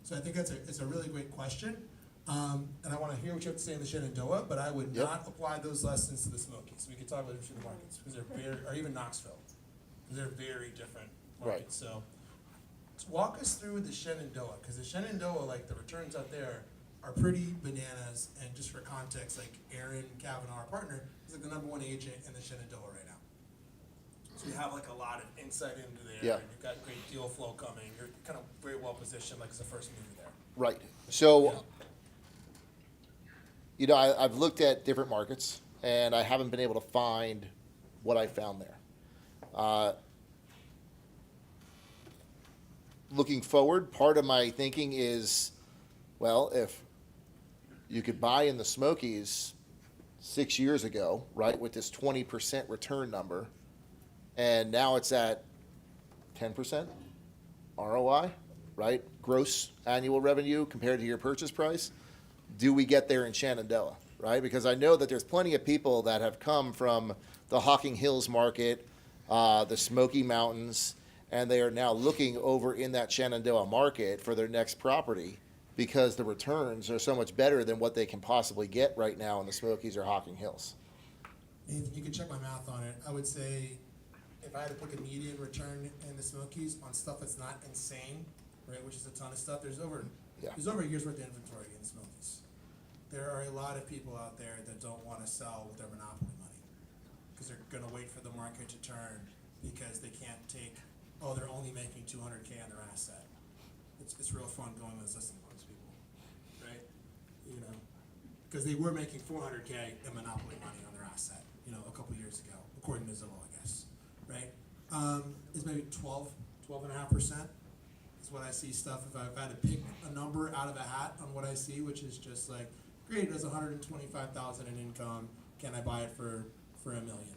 So I think it's a really great question, and I want to hear what you have to say in the Shenandoah, but I would not apply those lessons to the Smokies. We could talk about the markets because they're very, or even Knoxville, because they're very different markets. So walk us through the Shenandoah, because the Shenandoah, like the returns out there are pretty bananas. And just for context, like Aaron Kavanaugh, our partner, is like the #1 agent in the Shenandoah right now. So we have like a lot of insight into there. Yeah. And you've got great deal flow coming. You're kind of very well positioned, like as a first mover there. Right. So, Yeah. you know, I've looked at different markets, and I haven't been able to find what I found there. Looking forward, part of my thinking is, well, if you could buy in the Smokies 6 years ago, right, with this 20% return number, and now it's at 10% ROI, right? Gross annual revenue compared to your purchase price. Do we get there in Shenandoah, right? Because I know that there's plenty of people that have come from the Hocking Hills market, the Smoky Mountains, and they are now looking over in that Shenandoah market for their next property because the returns are so much better than what they can possibly get right now in the Smokies or Hocking Hills. Nathan, you can check my math on it. I would say if I had to pick a median return in the Smokies on stuff that's not insane, right, which is a ton of stuff, there's over a year's worth of inventory in the Smokies. There are a lot of people out there that don't want to sell with their monopoly money because they're going to wait for the market to turn because they can't take, they're only making 200K on their asset. It's real fun going with this amongst people, right? You know, because they were making 400K in monopoly money on their asset, you know, a couple years ago, according to Zillow, I guess, right? It's maybe 12.5% is what I see stuff. If I've had to pick a number out of a hat on what I see, which is just like, great, it does 125,000 in income. Can I buy it for $1 million?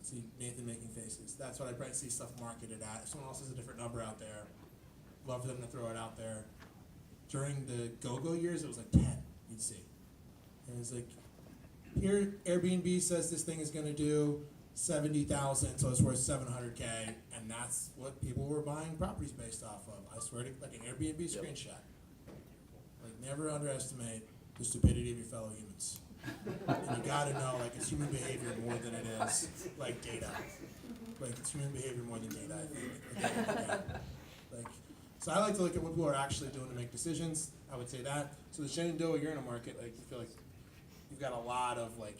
See Nathan making faces. That's what I probably see stuff marketed at. If someone else has a different number out there, love for them to throw it out there. During the go-go years, it was like 10, you'd see. And it was like, here, Airbnb says this thing is going to do 70,000, so it's worth 700K, and that's what people were buying properties based off of. I swear to, like an Airbnb screenshot. Like, never underestimate the stupidity of your fellow humans. And you gotta know, like, it's human behavior more than it is, like, data. Like, it's human behavior more than data, I think. Like, so I like to look at what people are actually doing to make decisions. I would say that. So the Shenandoah, you're in a market, like, you feel like you've got a lot of, like,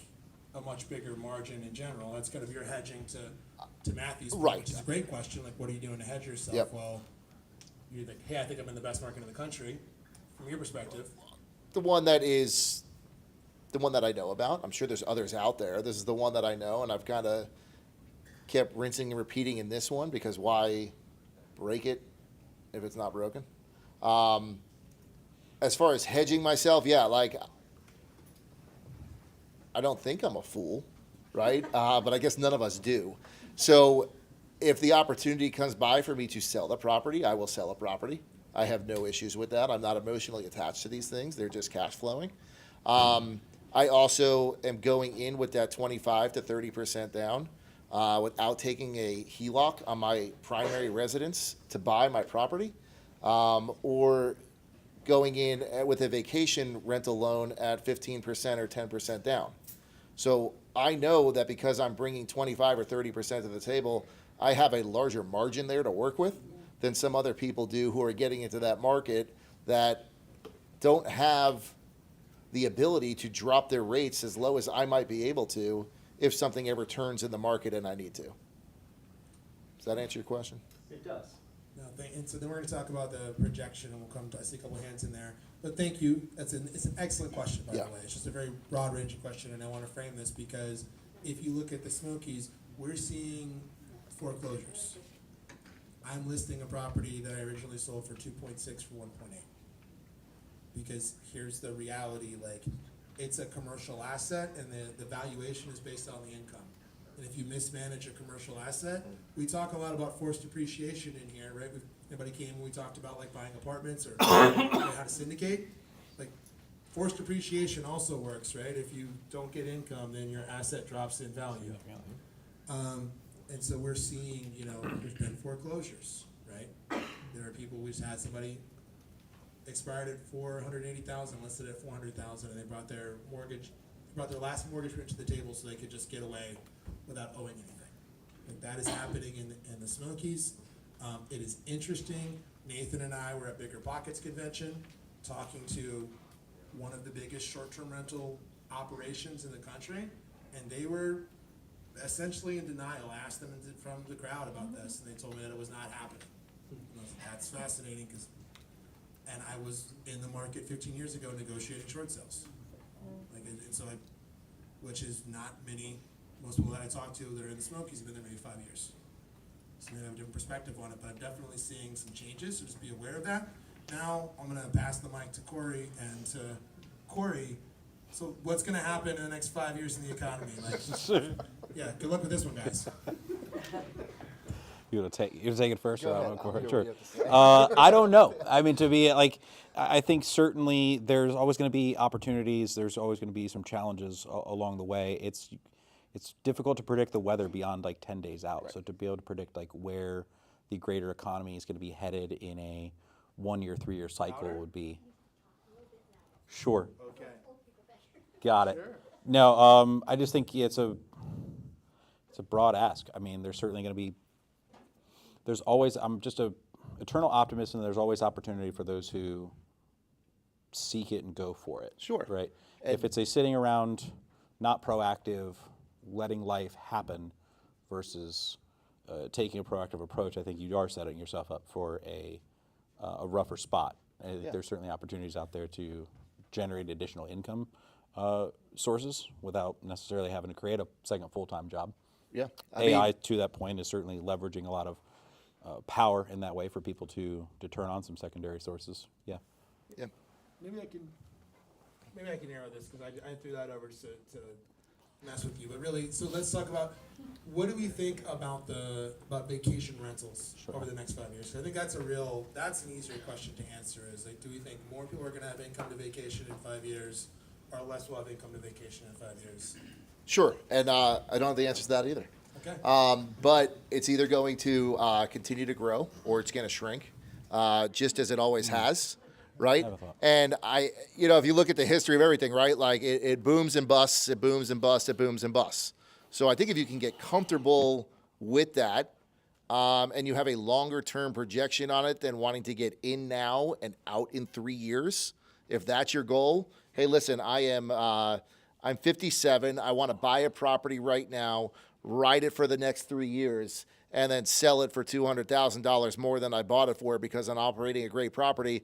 a much bigger margin in general. That's kind of your hedging to Matthew's point, Right. which is a great question. Like, what are you doing to hedge yourself? Yep. Well, you're like, hey, I think I'm in the best market in the country, from your perspective. The one that I know about. I'm sure there's others out there. This is the one that I know, and I've kind of kept rinsing and repeating in this one because why break it if it's not broken? As far as hedging myself, yeah, like I don't think I'm a fool, right? But I guess none of us do. So if the opportunity comes by for me to sell the property, I will sell a property. I have no issues with that. I'm not emotionally attached to these things. They're just cash flowing. I also am going in with that 25 to 30% down without taking a HELOC on my primary residence to buy my property or going in with a vacation rental loan at 15% or 10% down. So I know that because I'm bringing 25 or 30% to the table, I have a larger margin there to work with than some other people do who are getting into that market that don't have the ability to drop their rates as low as I might be able to if something ever turns in the market and I need to. Does that answer your question? It does. No, and so then we're going to talk about the projection, and we'll come to, I see a couple of hands in there. But thank you. It's an excellent question, by the way. It's just a very broad range of question, and I want to frame this because if you look at the Smokies, we're seeing foreclosures. I'm listing a property that I originally sold for 2.6 for 1.8. Because here's the reality, like it's a commercial asset, and the valuation is based on the income. And if you mismanage a commercial asset, we talk a lot about forced depreciation in here, right? Anybody came when we talked about like buying apartments or how to syndicate? Like forced depreciation also works, right? If you don't get income, then your asset drops in value. And so we're seeing, there's been foreclosures, right? There are people, we just had somebody expired at $480,000, listed at $400,000, and they brought their last mortgage payment to the table so they could just get away without owing anything. Like that is happening in the Smokies. It is interesting. Nathan and I were at Bigger Pockets convention talking to one of the biggest short-term rental operations in the country, and they were essentially in denial. I asked them from the crowd about this, and they told me that it was not happening. That's fascinating and I was in the market 15 years ago negotiating short sales. Which is not most people that I talk to that are in the Smokies have been there maybe 5 years. So they have a different perspective on it, but I'm definitely seeing some changes, so just be aware of that. Now, I'm gonna pass the mic to Corey, and to Corey, so what's gonna happen in the next 5 years in the economy? Yeah, good luck with this one, guys. You want to take it first? Go Or I ahead. don't go I'll first? hear Sure. what you have to say. I don't know. I mean, to be like, I think certainly there's always going to be opportunities. There's always going to be some challenges along the way. It's difficult to predict the weather beyond like 10 days out. Right. So to be able to predict like where the greater economy is going to be headed in a 1 year, 3 year cycle would be. Sure. Okay. Got it. Sure. No, I just think it's a broad ask. I mean, there's certainly going to be. There's always, I'm just a eternal optimist, and there's always opportunity for those who seek it and go for it. Sure. Right? If it's a sitting around, not proactive, letting life happen versus taking a proactive approach, I think you are setting yourself up for a rougher spot. There's certainly opportunities out there to generate additional income sources without necessarily having to create a second full-time job. Yeah. AI, to that point, is certainly leveraging a lot of power in that way for people to turn on some secondary sources. Yeah. Yeah. Maybe I can narrow this because I threw that over to mess with you. But really, so let's talk about what do we think about vacation rentals over the next 5 years? I think that's an easier question to answer. Is like, do we think more people are going to have income to vacation in 5 years, or less will have income to vacation in 5 years? Sure, and I don't have the answer to that either. Okay. But it's either going to continue to grow or it's going to shrink, just as it always has, right? And if you look at the history of everything, right, like it booms and busts, it booms and busts, it booms and busts. So I think if you can get comfortable with that, and you have a longer term projection on it than wanting to get in now and out in 3 years, if that's your goal, hey, listen, I'm 57. I want to buy a property right now, ride it for the next 3 years, and then sell it for $200,000 more than I bought it for because I'm operating a great property.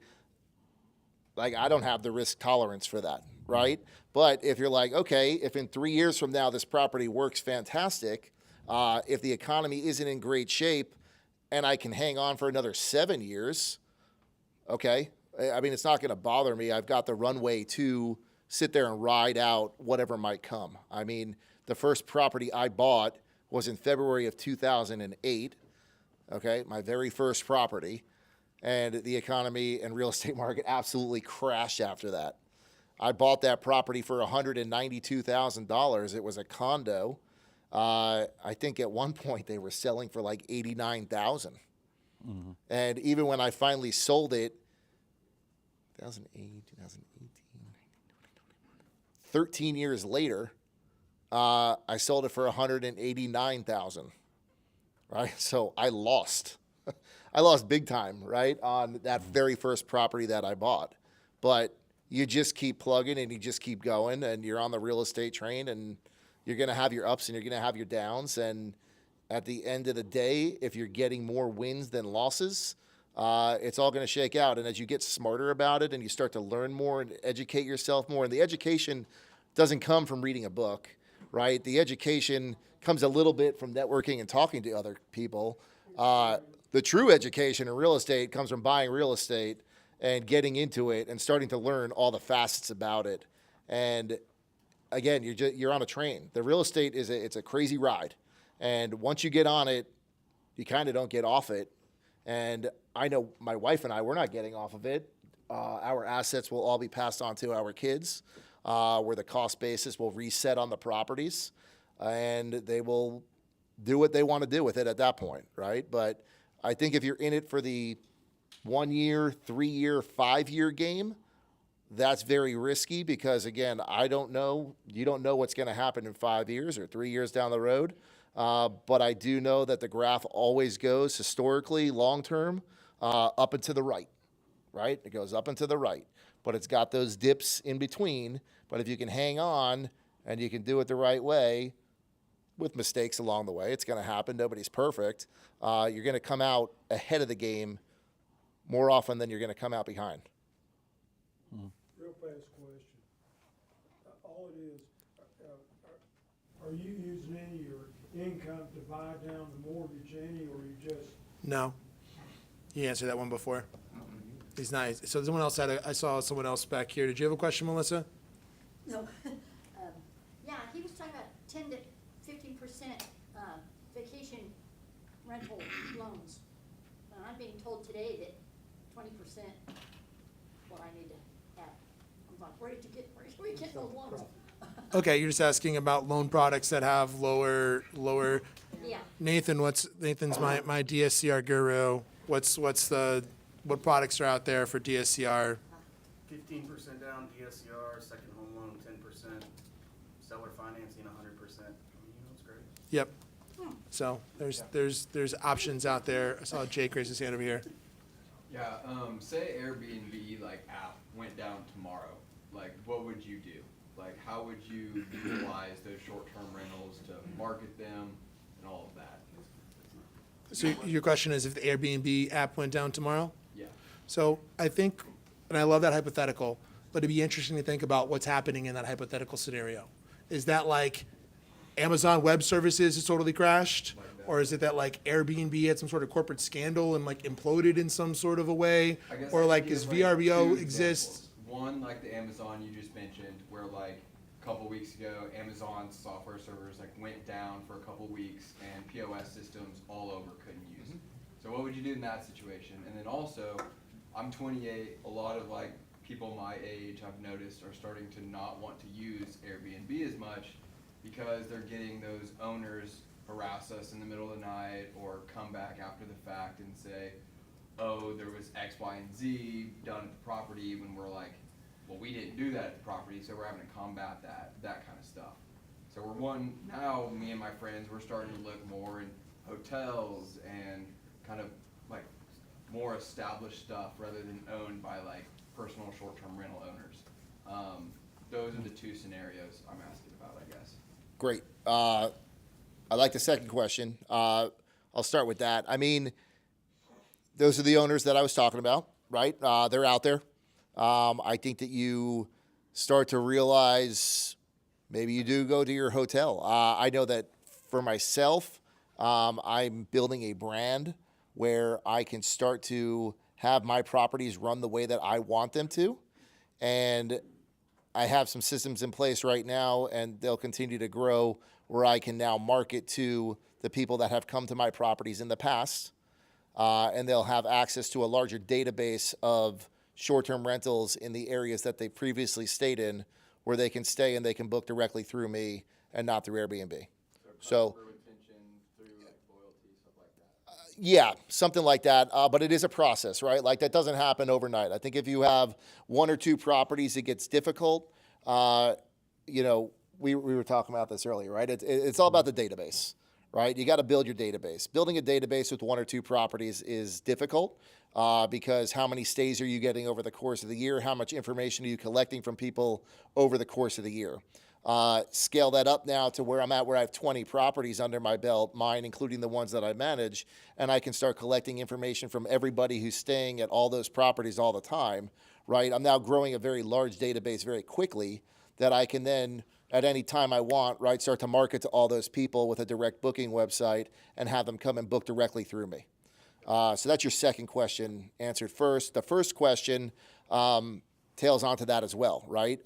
Like, I don't have the risk tolerance for that, right? But if you're like, okay, if in 3 years from now this property works fantastic, if the economy isn't in great shape and I can hang on for another 7 years, okay. I mean, it's not going to bother me. I've got the runway to sit there and ride out whatever might come. I mean, the first property I bought was in February of 2008, okay, my very first property, and the economy and real estate market absolutely crashed after that. I bought that property for $192,000. It was a condo. I think at one point they were selling for like $89,000. Mm-hmm. And even when I finally sold it, 2008, 2018, 13 years later, I sold it for $189,000, right? So I lost. I lost big time, right, on that very first property that I bought. But you just keep plugging and you just keep going, and you're on the real estate train, and you're going to have your ups and you're going to have your downs. And at the end of the day, if you're getting more wins than losses, it's all going to shake out. And as you get smarter about it and you start to learn more and educate yourself more, and the education doesn't come from reading a book, right? The education comes a little bit from networking and talking to other people. The true education in real estate comes from buying real estate and getting into it and starting to learn all the facets about it. And again, you're on a train. The real estate it's a crazy ride, and once you get on it, you kind of don't get off it. And I know my wife and I, we're not getting off of it. Our assets will all be passed on to our kids, where the cost basis will reset on the properties, and they will do what they want to do with it at that point, right? But I think if you're in it for the 1 year, 3 year, 5 year game, that's very risky because, again, I don't know. You don't know what's going to happen in 5 years or 3 years down the road. But I do know that the graph always goes historically, long term, up and to the right, right? It goes up and to the right. But it's got those dips in between. But if you can hang on and you can do it the right way, with mistakes along the way, it's going to happen. Nobody's perfect. You're going to come out ahead of the game more often than you're going to come out behind. Real fast question. All it is, are you using any of your income to buy down the mortgage any, or you just? No. You answered that one before. He's nice. So someone else I saw someone else back here. Did you have a question, Melissa? No. Yeah, he was talking about 10 to 15% vacation rental loans. And I'm being told today that 20% what I need to have. I'm like, where do we get those loans? Okay, you're just asking about loan products that have lower. Yeah. Nathan's my DSCR guru. What products are out there for DSCR? 15% down DSCR, second home loan 10%, seller financing 100%. It's great. Yep. So there's options out there. I saw Jake raise his hand over here. Yeah, say Airbnb app went down tomorrow. What would you do? How would you utilize those short-term rentals to market them and all of that? So your question is if the Airbnb app went down tomorrow? Yeah. So I think, and I love that hypothetical, but it'd be interesting to think about what's happening in that hypothetical scenario. Is that Amazon Web Services has totally crashed? Or is it that Airbnb had some sort of corporate scandal and imploded in some sort of a way? I guess Or I could does give, VRBO two exist? examples. One, the Amazon you just mentioned, where a couple weeks ago, Amazon's software servers went down for a couple weeks and POS systems all over couldn't use it. So what would you do in that situation? And then also, I'm 28, a lot of people my age I've noticed are starting to not want to use Airbnb as much because they're getting those owners harass us in the middle of the night or come back after the fact and say, oh, there was X, Y, and Z done at the property when we're well, we didn't do that at the property, so we're having to combat that kind of stuff. So now me and my friends, we're starting to look more in hotels and kind of more established stuff rather than owned by personal short-term rental owners. Those are the two scenarios I'm asking about, I guess. Great. I like the second question. I'll start with that. I mean, those are the owners that I was talking about, right? They're out there. I think that you start to realize maybe you do go to your hotel. I know that for myself, I'm building a brand where I can start to have my properties run the way that I want them to. And I have some systems in place right now, and they'll continue to grow where I can now market to the people that have come to my properties in the past. And they'll have access to a larger database of short-term rentals in the areas that they previously stayed in, where they can stay and they can book directly through me and not through Airbnb. So Retention through loyalty, stuff like that. yeah, something like that. But it is a process, right? That doesn't happen overnight. I think if you have 1 or 2 properties, it gets difficult. We were talking about this earlier, right? It's all about the database, right? You got to build your database. Building a database with 1 or 2 properties is difficult because how many stays are you getting over the course of the year? How much information are you collecting from people over the course of the year? Scale that up now to where I'm at, where I have 20 properties under my belt, mine including the ones that I manage, and I can start collecting information from everybody who's staying at all those properties all the time, right? I'm now growing a very large database very quickly that I can then, at any time I want, right, start to market to all those people with a direct booking website and have them come and book directly through me. So that's your second question answered first. The first question tails onto that as well, right?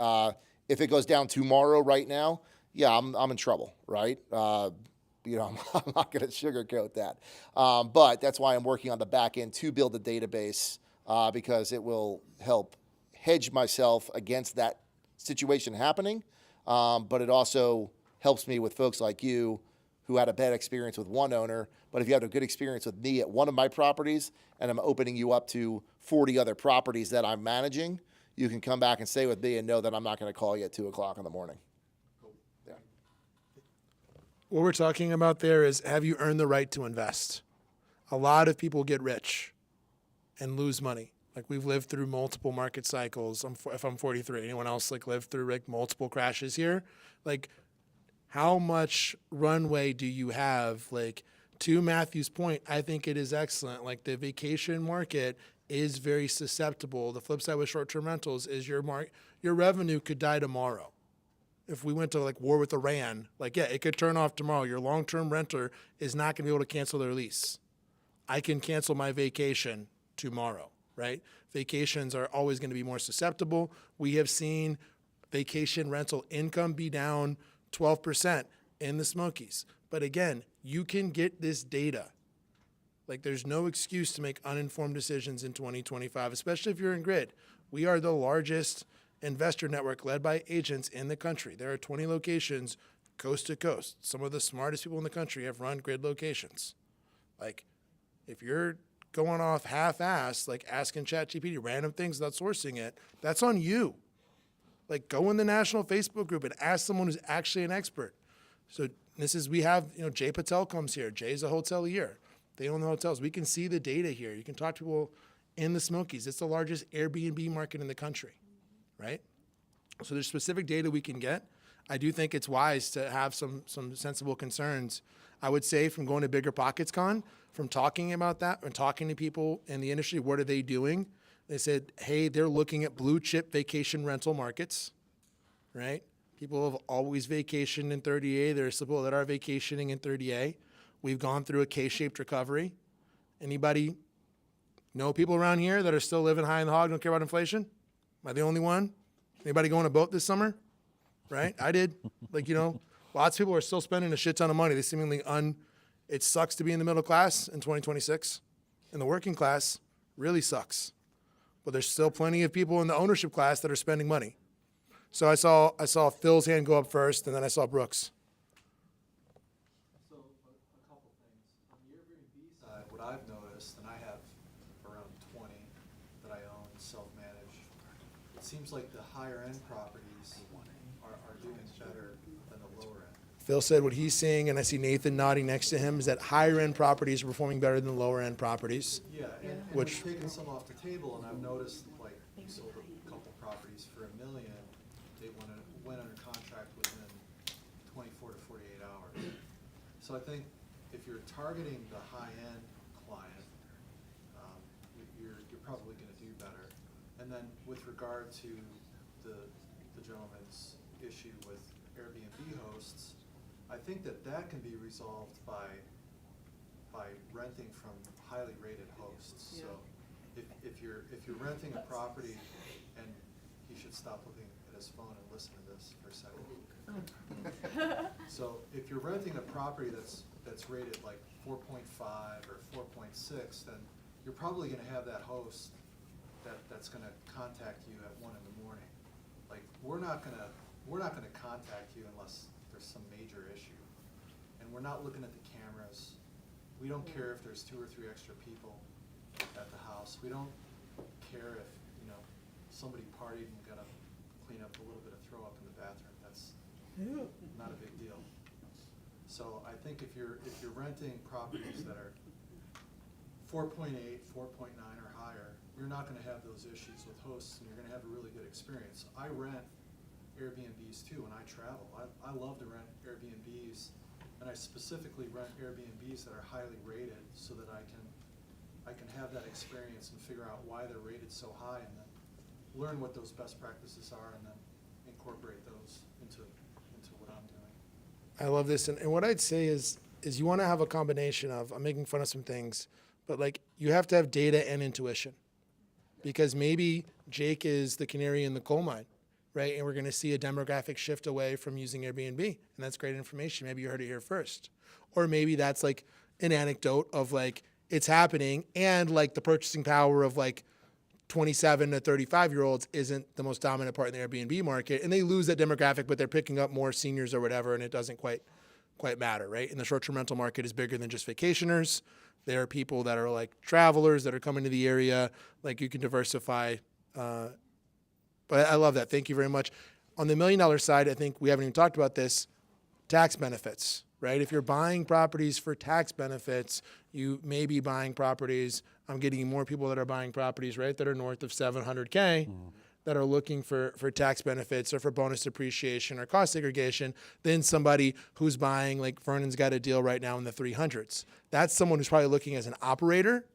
If it goes down tomorrow, right now, yeah, I'm in trouble, right? You know, I'm not going to sugarcoat that. But that's why I'm working on the back end to build a database because it will help hedge myself against that situation happening. But it also helps me with folks like you who had a bad experience with one owner. But if you had a good experience with me at one of my properties and I'm opening you up to 40 other properties that I'm managing, you can come back and stay with me and know that I'm not going to call you at 2 o'clock in the morning. Yeah. What we're talking about there is, have you earned the right to invest? A lot of people get rich and lose money. Like, we've lived through multiple market cycles. If I'm 43, anyone else like lived through like multiple crashes here? Like, how much runway do you have? Like, to Matthew's point, I think it is excellent. Like, the vacation market is very susceptible. The flip side with short-term rentals is your revenue could die tomorrow. If we went to like war with Iran, like, yeah, it could turn off tomorrow. Your long-term renter is not going to be able to cancel their lease. I can cancel my vacation tomorrow, right? Vacations are always going to be more susceptible. We have seen vacation rental income be down 12% in the Smokies. But again, you can get this data. Like, there's no excuse to make uninformed decisions in 2025, especially if you're in grid. We are the largest investor network led by agents in the country. There are 20 locations coast to coast. Some of the smartest people in the country have run grid locations. Like, if you're going off half-assed, like asking ChatGPT random things without sourcing it, that's on you. Like, go in the national Facebook group and ask someone who's actually an expert. So we have, Jay Patel comes here. Jay's a hotelier. They own the hotels. We can see the data here. You can talk to people in the Smokies. It's the largest Airbnb market in the country, right? So there's specific data we can get. I do think it's wise to have some sensible concerns. I would say from going to Bigger Pockets Con, from talking about that and talking to people in the industry, what are they doing? They said, hey, they're looking at blue chip vacation rental markets, right? People have always vacationed in 30A. There's people that are vacationing in 30A. We've gone through a K-shaped recovery. Anybody know people around here that are still living high in the hog, don't care about inflation? Am I the only one? Anybody going on a boat this summer? Right? I did. Lots of people are still spending a shit ton of money. They seemingly it sucks to be in the middle class in 2026. And the working class really sucks. But there's still plenty of people in the ownership class that are spending money. So I saw Phil's hand go up first, and then I saw Brooks. So a couple things. On the Airbnb side, what I've noticed, and I have around 20 that I own, self-manage, it seems like the higher end properties are doing better than the lower end. Phil said what he's seeing, and I see Nathan nodding next to him, is that higher end properties are performing better than lower end properties. Yeah, and Which- we've taken some off the table, and I've noticed, like, we sold a couple properties for $1 million. They went under contract within 24 to 48 hours. So I think if you're targeting the high-end client, you're probably going to do better. And then with regard to the gentleman's issue with Airbnb hosts, I think that can be resolved by renting from highly rated hosts. So if you're renting a property, and he should stop looking at his phone and listen to this for a second. So if you're renting a property that's rated like 4.5 or 4.6, then you're probably going to have that host that's going to contact you at 1 in the morning. Like, we're not going to contact you unless there's some major issue, and we're not looking at the cameras. We don't care if there's 2 or 3 extra people at the house. We don't care if somebody partied and got to clean up a little bit of throw up in the bathroom. That's not a big deal. So I think if you're renting properties that are 4.8, 4.9 or higher, you're not going to have those issues with hosts, and you're going to have a really good experience. I rent Airbnbs too when I travel. I love to rent Airbnbs, and I specifically rent Airbnbs that are highly rated so that I can have that experience and figure out why they're rated so high, and then learn what those best practices are, and then incorporate those into what I'm doing. I love this. And what I'd say is you want to have a combination of, I'm making fun of some things, but like, you have to have data and intuition. Because maybe Jake is the canary in the coal mine. right? And we're going to see a demographic shift away from using Airbnb. And that's great information. Maybe you heard it here first. Or maybe that's like an anecdote of like it's happening and like the purchasing power of like 27 to 35-year-olds isn't the most dominant part in the Airbnb market. And they lose that demographic, but they're picking up more seniors or whatever, and it doesn't quite matter, right? And the short-term rental market is bigger than just vacationers. There are people that are like travelers that are coming to the area. Like you can diversify. But I love that. Thank you very much. On the $1 million side, I think we haven't even talked about this, tax benefits, right? If you're buying properties for tax benefits, you may be buying properties. I'm getting more people that are buying properties, right, that are north of $700K that are looking for tax benefits or for bonus depreciation or cost segregation than somebody who's buying, like Vernon's got a deal right now in the 300s. That's someone who's probably looking as an operator,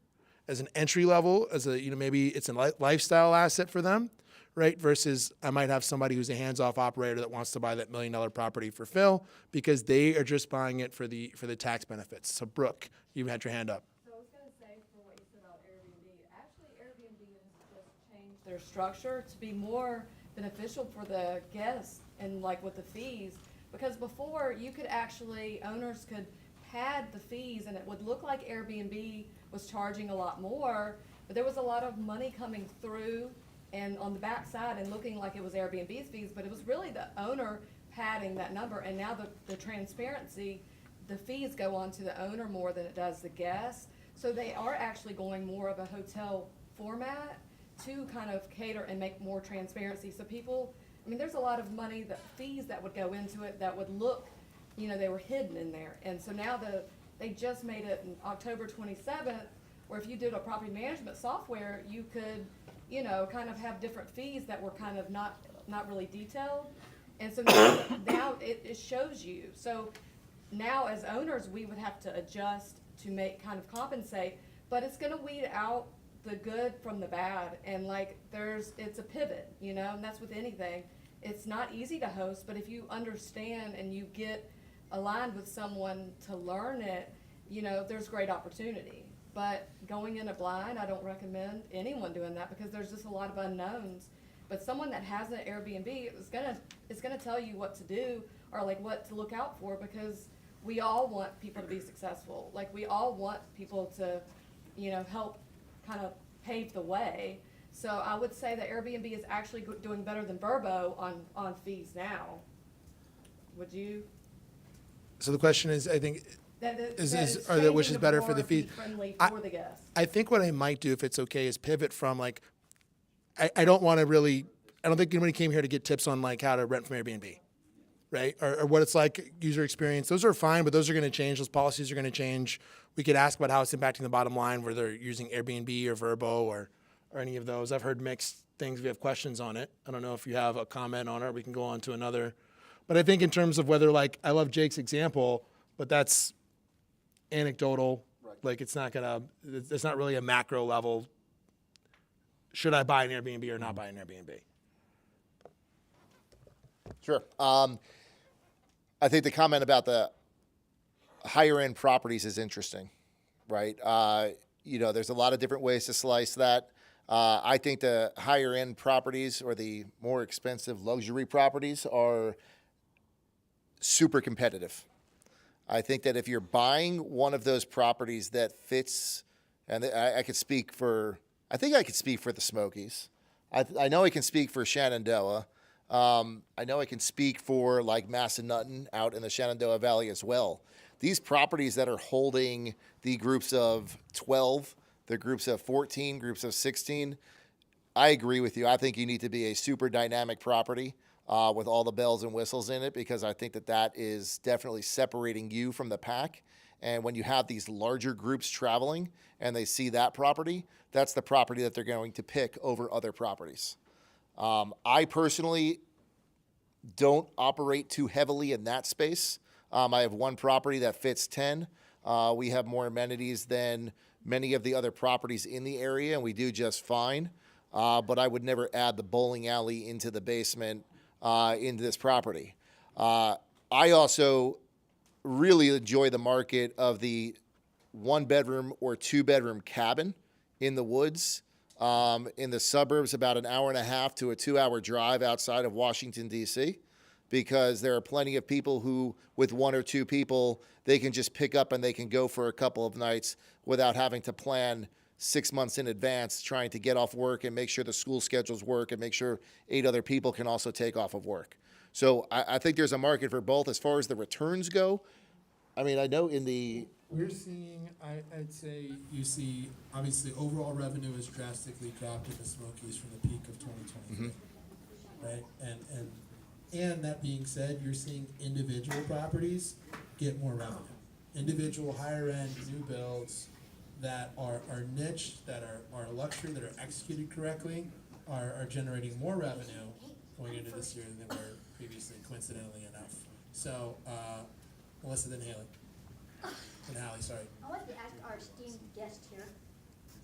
as an entry level, as a, maybe it's a lifestyle asset for them, right? Versus I might have somebody who's a hands-off operator that wants to buy that $1 million property for Phil because they are just buying it for the tax benefits. So Brooke, you had your hand up. So I was gonna say for what you said about Airbnb, actually Airbnb has just changed their structure to be more beneficial for the guests and like with the fees. Because before you could actually, owners could pad the fees and it would look like Airbnb was charging a lot more, but there was a lot of money coming through and on the back side and looking like it was Airbnb's fees, but it was really the owner padding that number. And now the transparency, the fees go on to the owner more than it does the guest. So they are actually going more of a hotel format to kind of cater and make more transparency. So people, I mean, there's a lot of money, fees that would go into it that would look, they were hidden in there. And so now they just made it in October 27th, where if you did a property management software, you could, kind of have different fees that were kind of not really detailed. And so now it shows you. So now as owners, we would have to adjust to make kind of compensate, but it's gonna weed out the good from the bad. And like it's a pivot, and that's with anything. It's not easy to host, but if you understand and you get aligned with someone to learn it, there's great opportunity. But going in a blind, I don't recommend anyone doing that because there's just a lot of unknowns. But someone that has an Airbnb is gonna tell you what to do or like what to look out for, because we all want people to be successful. Like we all want people to, help kind of pave the way. So I would say that Airbnb is actually doing better than VRBO on fees now. Would you? So the question is, I think, which is better for the fees? Friendly for the guests. I think what I might do, if it's okay, is pivot from like, I don't want to really, I don't think anybody came here to get tips on like how to rent from Airbnb, right? Or what it's like, user experience. Those are fine, but those are going to change. Those policies are going to change. We could ask about how it's impacting the bottom line, whether they're using Airbnb or VRBO or any of those. I've heard mixed things. We have questions on it. I don't know if you have a comment on it. We can go on to another. But I think in terms of whether, like, I love Jake's example, but that's anecdotal. Right. Like, it's not really a macro level. Should I buy an Airbnb or not buy an Airbnb? Sure. I think the comment about the higher end properties is interesting, right? There's a lot of different ways to slice that. I think the higher end properties or the more expensive luxury properties are super competitive. I think that if you're buying one of those properties that fits, and I could speak for, I think I could speak for the Smokies. I know I can speak for Shenandoah. I know I can speak for like Massanutten out in the Shenandoah Valley as well. These properties that are holding the groups of 12, the groups of 14, groups of 16, I agree with you. I think you need to be a super dynamic property with all the bells and whistles in it, because I think that is definitely separating you from the pack. And when you have these larger groups traveling and they see that property, that's the property that they're going to pick over other properties. I personally don't operate too heavily in that space. I have one property that fits 10. We have more amenities than many of the other properties in the area, and we do just fine. But I would never add the bowling alley into the basement into this property. I also really enjoy the market of the 1-bedroom or 2-bedroom cabin in the woods. In the suburbs, about an hour and a half to a 2-hour drive outside of Washington, D.C., because there are plenty of people who, with 1 or 2 people, they can just pick up and they can go for a couple of nights without having to plan 6 months in advance, trying to get off work and make sure the school schedules work and make sure 8 other people can also take off of work. So I think there's a market for both. As far as the returns go, I mean, I know in the We're seeing, I'd say, you see, obviously, overall revenue has drastically dropped in the Smokies from the peak of 2023, right? And that being said, you're seeing individual properties get more revenue. Individual higher-end new builds that are niche, that are luxury, that are executed correctly, are generating more revenue going into this year than they were previously, coincidentally enough. So, Melissa, then Haley. And Hallie, sorry. I wanted to ask our esteemed guest here,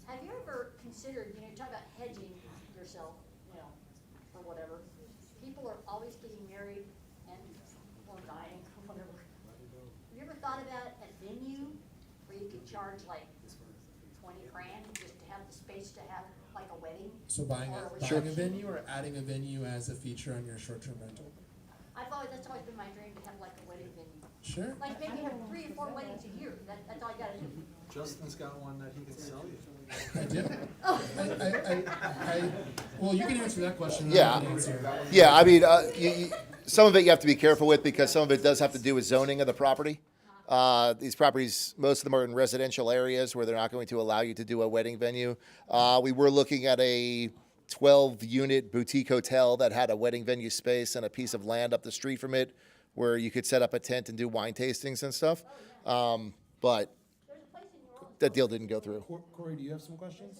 have you ever considered, you talk about hedging yourself, or whatever. People are always getting married and or dying or whatever. Have you ever thought about a venue where you could charge like 20 grand just to have the space to have like a wedding? So buying or a reception? venue or adding a venue as a feature on your short-term rental? That's always been my dream, to have like a wedding venue. Sure. Like maybe have 3 or 4 weddings a year. That's all you gotta do. Justin's got one that he can sell you. I do. Well, you can answer that question. and I Yeah, can answer. yeah. I mean, some of it you have to be careful with because some of it does have to do with zoning of the property. These properties, most of them are in residential areas where they're not going to allow you to do a wedding venue. We were looking at a 12-unit boutique hotel that had a wedding venue space and a piece of land up the street from it where you could set up a tent and do wine tastings and stuff. But that deal didn't go through. Corey, do you have some questions?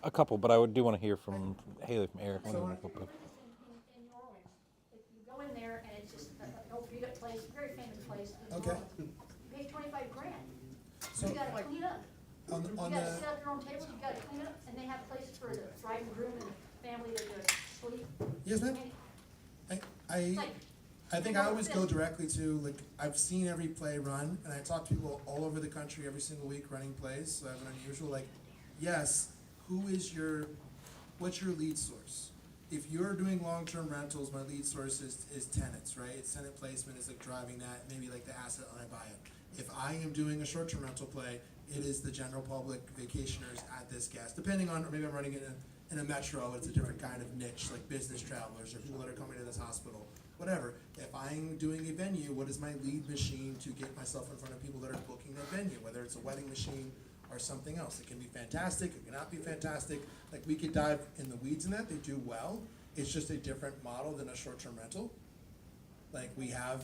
A couple, but I do want to hear from Haley, from Eric. In New Orleans, if you go in there and it's just an old beat up place, very famous place. In New Okay. Orleans, you pay 25 grand. So, You gotta clean up. on You the, gotta set up your own tables, you gotta clean up, and they have places for the bride and groom and the family to sleep. yes, ma'am. It's like, I think I always go directly to, like, I've seen every play run, and I talk to people all over the country every single week running plays, so I have an unusual, like, yes, what's your lead source? If you're doing long-term rentals, my lead source is tenants, right? It's tenant placement is like driving that, maybe like the asset when I buy it. If I am doing a short-term rental play, it is the general public vacationers at this guest, depending on, or maybe I'm running in a metro, it's a different kind of niche, like business travelers or people that are coming to this hospital, whatever. If I'm doing a venue, what is my lead machine to get myself in front of people that are booking that venue, whether it's a wedding machine or something else. It can be fantastic, it cannot be fantastic. Like, we could dive in the weeds in that, they do well. It's just a different model than a short-term rental. Like, we have,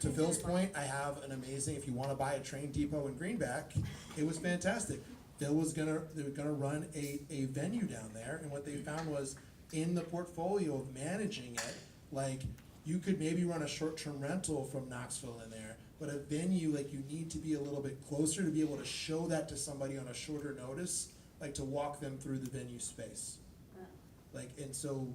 to Phil's point, I have an amazing, if you wanna buy a train depot in Greenback, it was fantastic. Phil they were gonna run a venue down there, and what they found was, in the portfolio of managing it, like, you could maybe run a short-term rental from Knoxville in there, but a venue, like, you need to be a little bit closer to be able to show that to somebody on a shorter notice, like to walk them through the venue space. Like, and so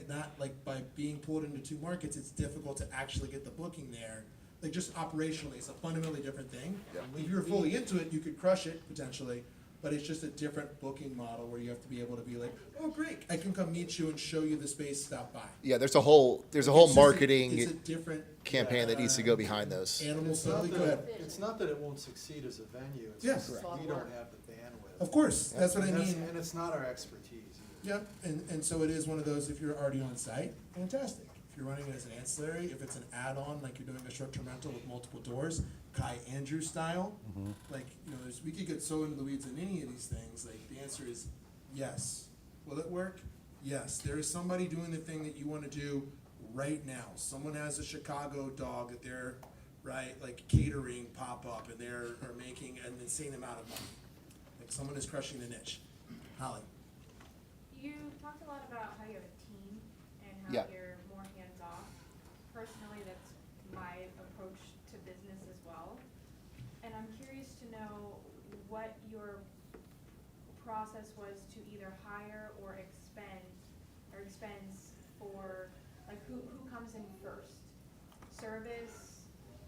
not like by being pulled into 2 markets, it's difficult to actually get the booking there. Like, just operationally, it's a fundamentally different thing. If you're fully into it, you could crush it potentially, but it's just a different booking model where you have to be able to be like, oh, great, I can come meet you and show you the space, stop by. Yeah, there's a whole It's just marketing it's a different campaign that needs to go behind those. animal It's not study. Go ahead. that, it's not that it won't succeed as a venue, it's Yes. just we don't have the bandwidth. Of course, that's what I And that's- mean. And it's not our expertise either. Yep, and so it is one of those, if you're already on site, fantastic. If you're running it as an ancillary, if it's an add-on, like you're doing a short-term rental with multiple doors, Kai Andrews style, like, we could get so into the weeds in any of these things, like, the answer is yes. Will it work? Yes. There is somebody doing the thing that you wanna do right now. Someone has a Chicago dog that they're, right, like catering pop-up, and are making an insane amount of money. Like, someone is crushing the niche. Holly? You talked a lot about how you have a team and how Yeah. you're more hands-off. Personally, that's my approach to business as well. And I'm curious to know what your process was to either hire or expense for, like, who comes in first? Service,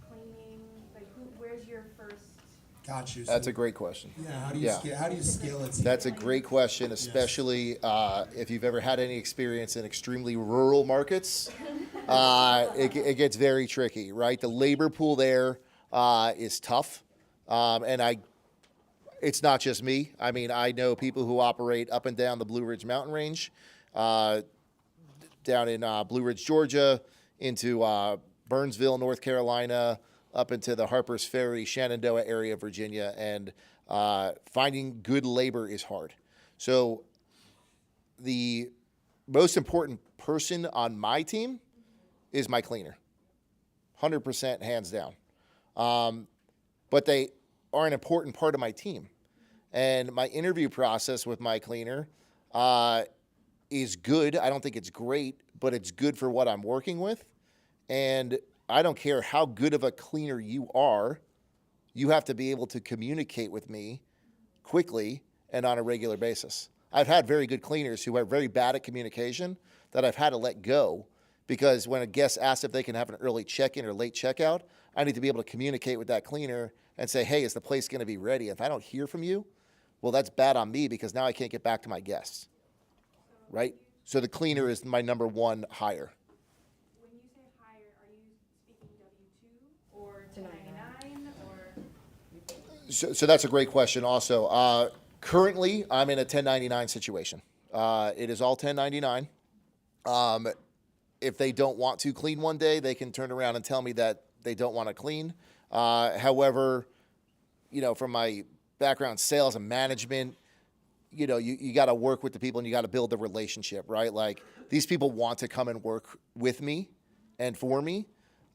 cleaning, like, where's your first Got you. That's So- a great question. Yeah, how do you Yeah. scale, how do you scale it? That's a great question, especially if you've ever had any experience in extremely rural markets. It gets very tricky, right? The labor pool there is tough, it's not just me. I mean, I know people who operate up and down the Blue Ridge Mountain Range, down in Blue Ridge, Georgia, into Burnsville, North Carolina, up into the Harpers Ferry, Shenandoah area of Virginia, and finding good labor is hard. So the most important person on my team is my cleaner, 100% hands down. But they are an important part of my team. And my interview process with my cleaner is good. I don't think it's great, but it's good for what I'm working with. And I don't care how good of a cleaner you are, you have to be able to communicate with me quickly and on a regular basis. I've had very good cleaners who are very bad at communication that I've had to let go because when a guest asks if they can have an early check-in or late checkout, I need to be able to communicate with that cleaner and say, hey, is the place going to be ready? If I don't hear from you, well, that's bad on me because now I can't get back to my guests, right? So the cleaner is my number one hire. When you say hire, are you speaking W-2 or 1099 or? So that's a great question also. Currently, I'm in a 1099 situation. It is all 1099. If they don't want to clean one day, they can turn around and tell me that they don't want to clean. However, from my background, sales and management, you got to work with the people and you got to build the relationship, right? Like these people want to come and work with me and for me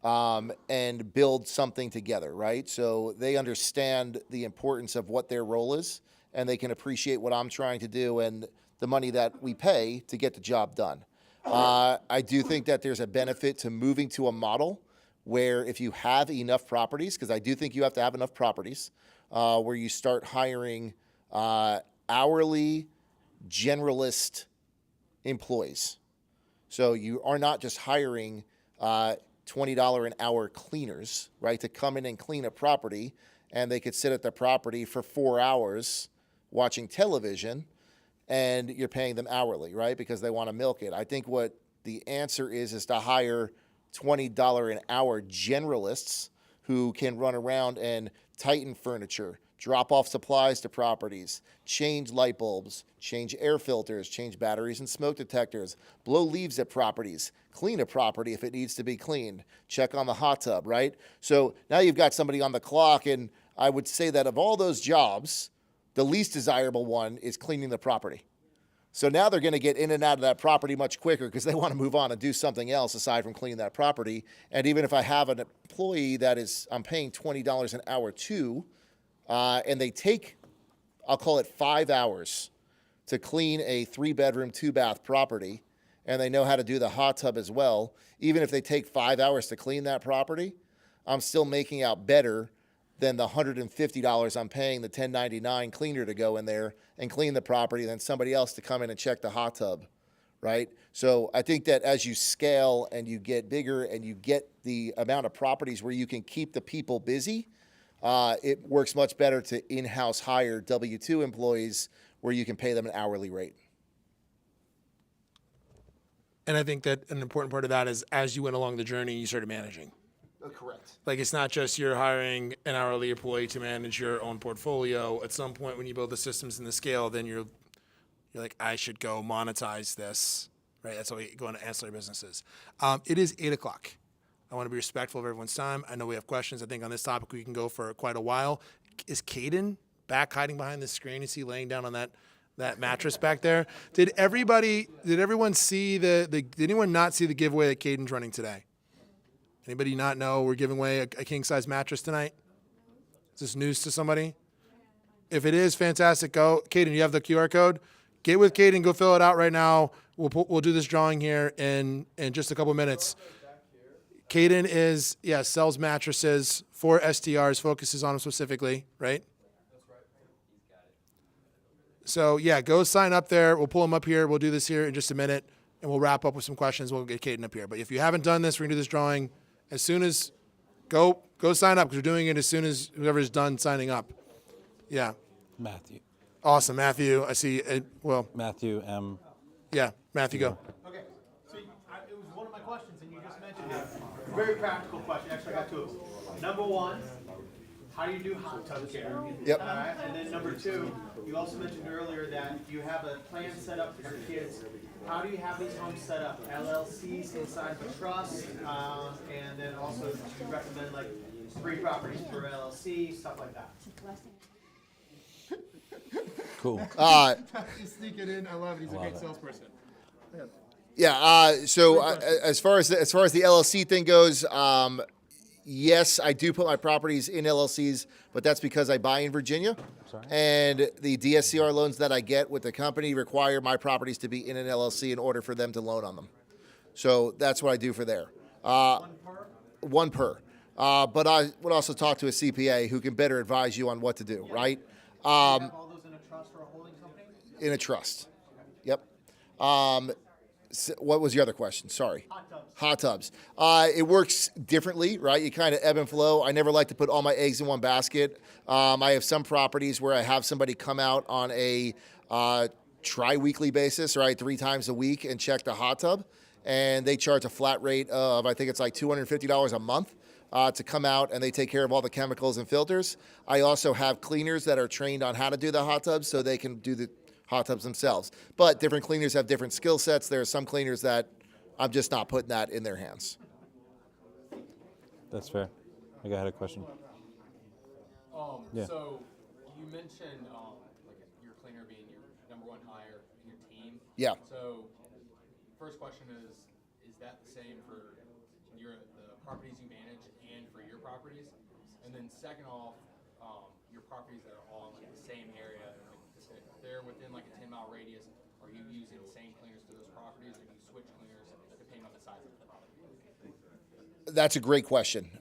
and build something together, right? So they understand the importance of what their role is and they can appreciate what I'm trying to do and the money that we pay to get the job done. I do think that there's a benefit to moving to a model where if you have enough properties, because I do think you have to have enough properties, where you start hiring hourly generalist employees. So you are not just hiring $20 an hour cleaners, right, to come in and clean a property, and they could sit at the property for 4 hours watching television, and you're paying them hourly, right, because they want to milk it. I think what the answer is to hire $20 an hour generalists who can run around and tighten furniture, drop off supplies to properties, change light bulbs, change air filters, change batteries and smoke detectors, blow leaves at properties, clean a property if it needs to be cleaned, check on the hot tub, right? So now you've got somebody on the clock, and I would say that of all those jobs, the least desirable one is cleaning the property. So now they're going to get in and out of that property much quicker because they want to move on and do something else aside from cleaning that property. And even if I have an employee that I'm paying $20 an hour to, and they take, I'll call it 5 hours to clean a 3-bedroom, 2-bath property, and they know how to do the hot tub as well, even if they take 5 hours to clean that property, I'm still making out better than the $150 I'm paying the 1099 cleaner to go in there and clean the property than somebody else to come in and check the hot tub, right? So I think that as you scale and you get bigger and you get the amount of properties where you can keep the people busy, it works much better to in-house hire W-2 employees where you can pay them an hourly rate. And I think that an important part of that is as you went along the journey, you started managing. Correct. Like it's not just you're hiring an hourly employee to manage your own portfolio. At some point when you build the systems and the scale, then you're like, I should go monetize this, right? That's why we go into ancillary businesses. It is 8 o'clock. I want to be respectful of everyone's time. I know we have questions. I think on this topic we can go for quite a while. Is Caden back hiding behind the screen? Is he laying down on that mattress back there? Did everyone see did anyone not see the giveaway that Caden's running today? Anybody not know we're giving away a king-size mattress tonight? Is this news to somebody? If it is, fantastic. Go. Caden, you have the QR code? Get with Caden. Go fill it out right now. We'll do this drawing here in just a couple minutes. Caden sells mattresses for STRs, focuses on them specifically, right? So, go sign up there. We'll pull him up here. We'll do this here in just a minute, and we'll wrap up with some questions. We'll get Caden up here. But if you haven't done this, we're going to do this drawing. As soon as go Go sign up because we're doing it as soon as whoever's done signing up. Yeah. Matthew. Awesome, Matthew. I see. Matthew M. Yeah, Matthew, go. Okay, so it was one of my questions, and you just mentioned it. Very practical question. Actually, I got two of them. Number one, how do you do hot tub care? Yep. All right, and then number two, you also mentioned earlier that you have a plan set up for your kids. How do you have these homes set up? LLCs inside of a trust, and then also do you recommend like 3 properties per LLC, stuff like that? Cool. Just sneak it in. I love it. He's a great salesperson. Yeah. So as far as the LLC thing goes, yes, I do put my properties in LLCs, but that's because I buy in Virginia. And the DSCR loans that I get with the company require my properties to be in an LLC in order for them to loan on them. So that's what I do for there. One per. But I would also talk to a CPA who can better advise you on what to do, right? Do you have all those in a trust or a holding company? In a trust. Yep. What was your other question? Sorry. Hot tubs. It works differently, right? You kind of ebb and flow. I never like to put all my eggs in one basket. I have some properties where I have somebody come out on a tri-weekly basis, right, 3 times a week and check the hot tub. And they charge a flat rate of, I think it's like $250 a month to come out, and they take care of all the chemicals and filters. I also have cleaners that are trained on how to do the hot tubs so they can do the hot tubs themselves. But different cleaners have different skill sets. There are some cleaners that I'm just not putting that in their hands. That's fair. I had a question. Yeah. So you mentioned like your cleaner being your #1 hire in your team. Yeah. So first question is that the same for the properties you manage and for your properties? And then second off, your properties that are all in like the same area, like if they're within like a 10-mile radius, are you using the same cleaners for those properties, or do you switch cleaners depending on the size of the property? That's a great question.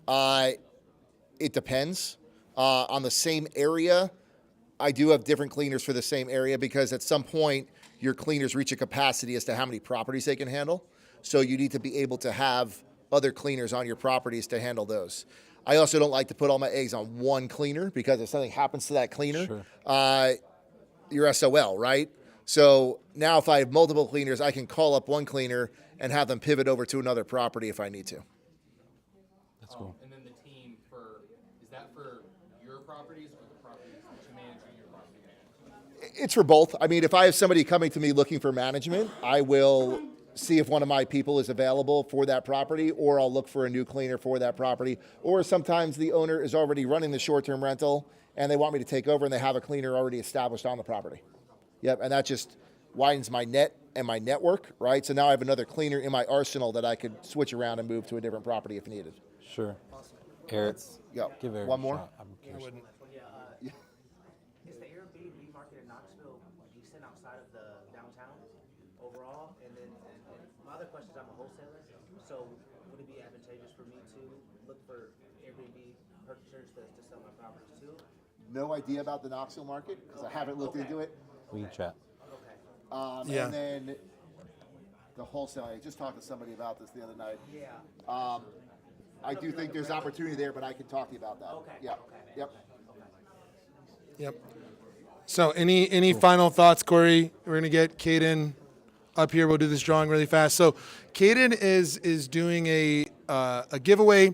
It depends. On the same area, I do have different cleaners for the same area because at some point your cleaners reach a capacity as to how many properties they can handle. So you need to be able to have other cleaners on your properties to handle those. I also don't like to put all my eggs on one cleaner because if something happens to that cleaner, you're SOL, right? So now if I have multiple cleaners, I can call up one cleaner and have them pivot over to another property if I need to. That's cool. And then the team is that for your properties or the properties that you manage and your property manage? It's for both. I mean, if I have somebody coming to me looking for management, I will see if one of my people is available for that property, or I'll look for a new cleaner for that property. Or sometimes the owner is already running the short-term rental and they want me to take over and they have a cleaner already established on the property. Yep, and that just widens my net and my network, right? So now I have another cleaner in my arsenal that I could switch around and move to a different property if needed. Sure. Eric, give Eric one a more? shot. I'm curious. Is the Airbnb market in Knoxville decent outside of the downtown overall? And then my other question is, I'm a wholesaler, so would it be advantageous for me to look for Airbnb purchasers to sell my properties to? No idea about the Knoxville market because I haven't looked into it. We can chat. Okay. And then the wholesale, I just talked to somebody about this the other night. Yeah. I do think there's opportunity there, but I can talk to you about that. Okay. Yeah. Yep. Yep. So any final thoughts, Corey? We're going to get Caden up here. We'll do this drawing really fast. So Caden is doing a giveaway.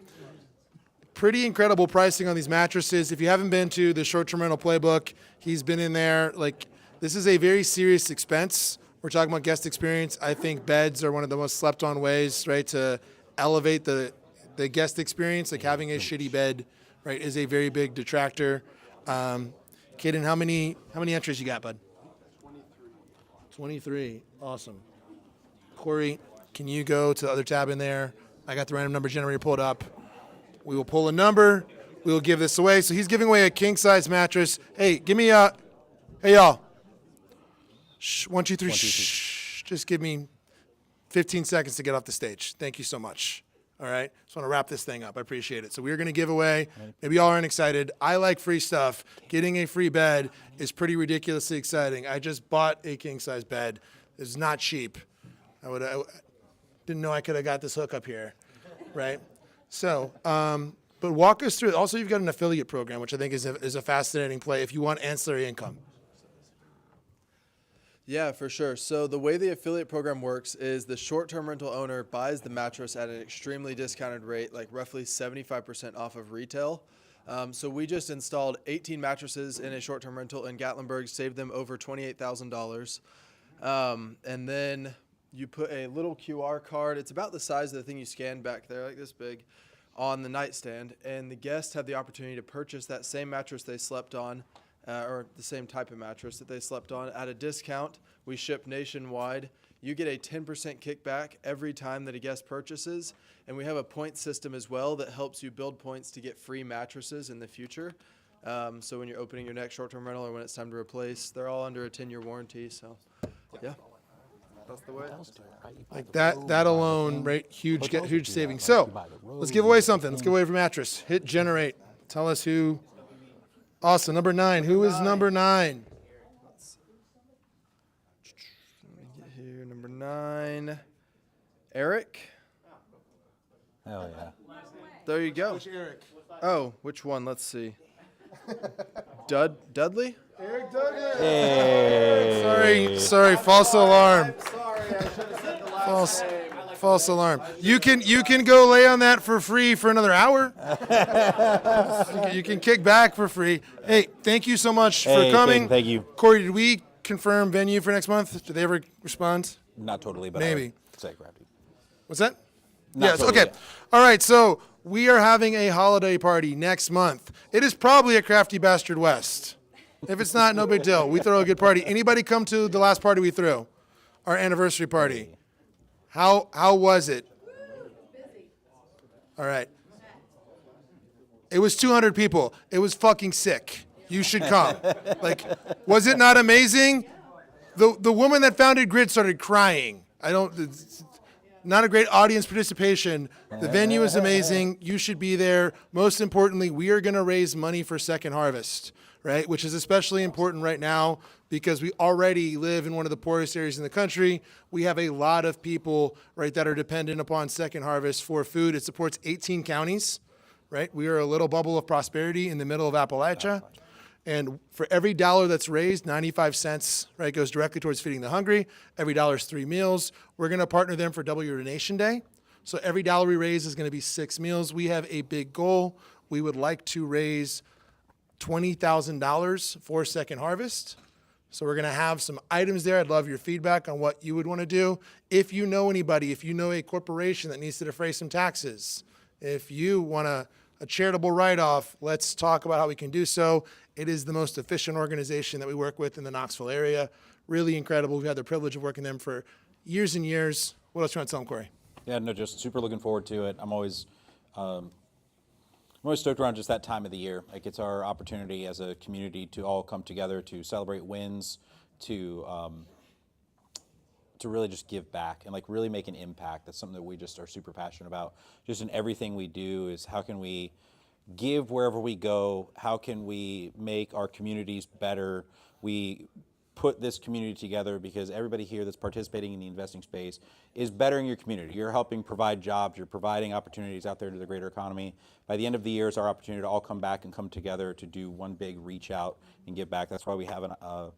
Pretty incredible pricing on these mattresses. If you haven't been to the short-term rental playbook, he's been in there. Like, this is a very serious expense. We're talking about guest experience. I think beds are one of the most slept-on ways, right, to elevate the guest experience. Like having a shitty bed, right, is a very big detractor. Caden, how many entries you got, bud? 23. Awesome. Corey, can you go to the other tab in there? I got the random number generator pulled up. We will pull a number. We will give this away. So he's giving away a king-size mattress. Hey, give me a... Hey, y'all. Shh, 1, 2, 3. Shh. Just give me 15 seconds to get off the stage. Thank you so much. All right? Just want to wrap this thing up. I appreciate it. So we're going to give away. Maybe y'all aren't excited. I like free stuff. Getting a free bed is pretty ridiculously exciting. I just bought a king-size bed. It's not cheap. I didn't know I could have got this hookup here, right? So But walk us through it. Also, you've got an affiliate program, which I think is a fascinating play if you want ancillary income. Yeah, for sure. So the way the affiliate program works is the short-term rental owner buys the mattress at an extremely discounted rate, like roughly 75% off of retail. So we just installed 18 mattresses in a short-term rental in Gatlinburg, saved them over $28,000. And then you put a little QR card. It's about the size of the thing you scan back there, like this big, on the nightstand. And the guests have the opportunity to purchase that same mattress they slept on, or the same type of mattress that they slept on at a discount. We ship nationwide. You get a 10% kickback every time that a guest purchases. And we have a point system as well that helps you build points to get free mattresses in the future. So when you're opening your next short-term rental or when it's time to replace, they're all under a 10-year warranty. So, yeah, that's the way. Like that alone, right? Huge savings. So let's give away something. Let's give away every mattress. Hit generate. Tell us who. Awesome. Number 9. Who is number 9? Let me get here. Number 9, Eric. Hell yeah. There you go. Which Eric? Oh, which one? Let's see. Dudley? Eric Douglas. Hey. Sorry. False alarm. Sorry, I should have said the last name. False alarm. You can go lay on that for free for another hour. You can kick back for free. Hey, thank you so much for coming. Thank you. Corey, did we confirm venue for next month? Did they ever respond? Not totally, but Maybe. I would say gravity. What's that? Not Yes. totally, Okay. yeah. All right. So we are having a holiday party next month. It is probably at Crafty Bastard West. If it's not, no big deal. We throw a good party. Anybody come to the last party we threw? Our anniversary party. How was it? All right. It was 200 people. It was fucking sick. You should come. Like, was it not amazing? The woman that founded Grid started crying. It's not a great audience participation. The venue is amazing. You should be there. Most importantly, we are going to raise money for Second Harvest, right? Which is especially important right now because we already live in one of the poorest areas in the country. We have a lot of people, right, that are dependent upon Second Harvest for food. It supports 18 counties, right? We are a little bubble of prosperity in the middle of Appalachia. And for every dollar that's raised, 95 cents, right, goes directly towards feeding the hungry. Every dollar is 3 meals. We're going to partner them for Double Your Donation Day. So every dollar we raise is going to be 6 meals. We have a big goal. We would like to raise $20,000 for Second Harvest. So we're going to have some items there. I'd love your feedback on what you would want to do. If you know anybody, if you know a corporation that needs to defray some taxes, if you want a charitable write-off, let's talk about how we can do so. It is the most efficient organization that we work with in the Knoxville area. Really incredible. We've had the privilege of working with them for years and years. What else do you want to tell them, Corey? Yeah, no, just super looking forward to it. I'm always stoked around just that time of the year. Like, it's our opportunity as a community to all come together to celebrate wins, to really just give back and like really make an impact. That's something that we just are super passionate about. Just in everything we do is how can we give wherever we go? How can we make our communities better? We put this community together because everybody here that's participating in the investing space is bettering your community. You're helping provide jobs. You're providing opportunities out there to the greater economy. By the end of the year, it's our opportunity to all come back and come together to do one big reach out and give back. That's why we have a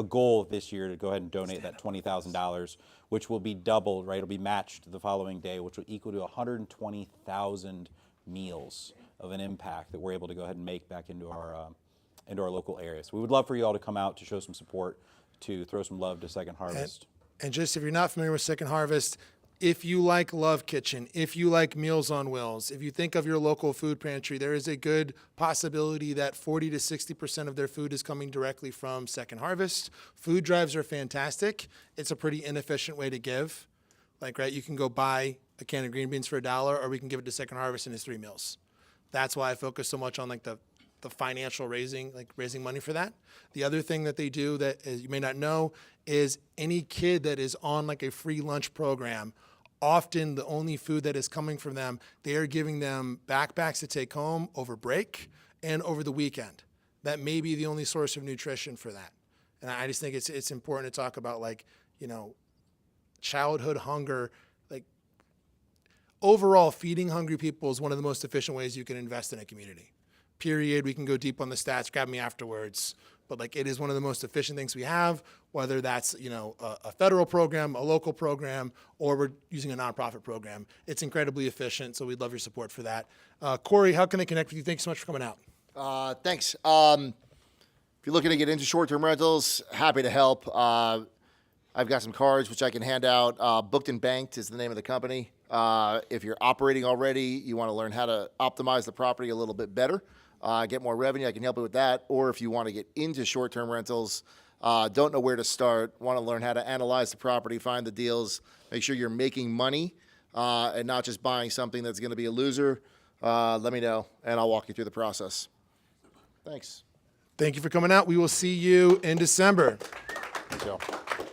goal this year to go ahead and donate that $20,000, which will be doubled, right? It'll be matched the following day, which will equal to 120,000 meals of an impact that we're able to go ahead and make back into our local area. So we would love for you all to come out to show some support, to throw some love to Second Harvest. And just if you're not familiar with Second Harvest, if you like Love Kitchen, if you like Meals on Wheels, if you think of your local food pantry, there is a good possibility that 40 to 60% of their food is coming directly from Second Harvest. Food drives are fantastic. It's a pretty inefficient way to give. Like, right, you can go buy a can of green beans for $1, or we can give it to Second Harvest and it's 3 meals. That's why I focus so much on like the financial raising money for that. The other thing that they do that you may not know is any kid that is on like a free lunch program, often the only food that is coming from them, they are giving them backpacks to take home over break and over the weekend. That may be the only source of nutrition for that. And I just think it's important to talk about, like, you know, childhood hunger. Like, overall, feeding hungry people is one of the most efficient ways you can invest in a community. Period. We can go deep on the stats. Grab me afterwards. But like, it is one of the most efficient things we have, whether that's, you know, a federal program, a local program, or we're using a nonprofit program. It's incredibly efficient, so we'd love your support for that. Corey, how can they connect with you? Thanks so much for coming out. Thanks. If you're looking to get into short-term rentals, happy to help. I've got some cards which I can hand out. Booked and Banked is the name of the company. If you're operating already, you want to learn how to optimize the property a little bit better, get more revenue, I can help you with that. Or if you want to get into short-term rentals, don't know where to start, want to learn how to analyze the property, find the deals, make sure you're making money and not just buying something that's going to be a loser, let me know, and I'll walk you through the process. Thanks. Thank you for coming out. We will see you in December. Thank you.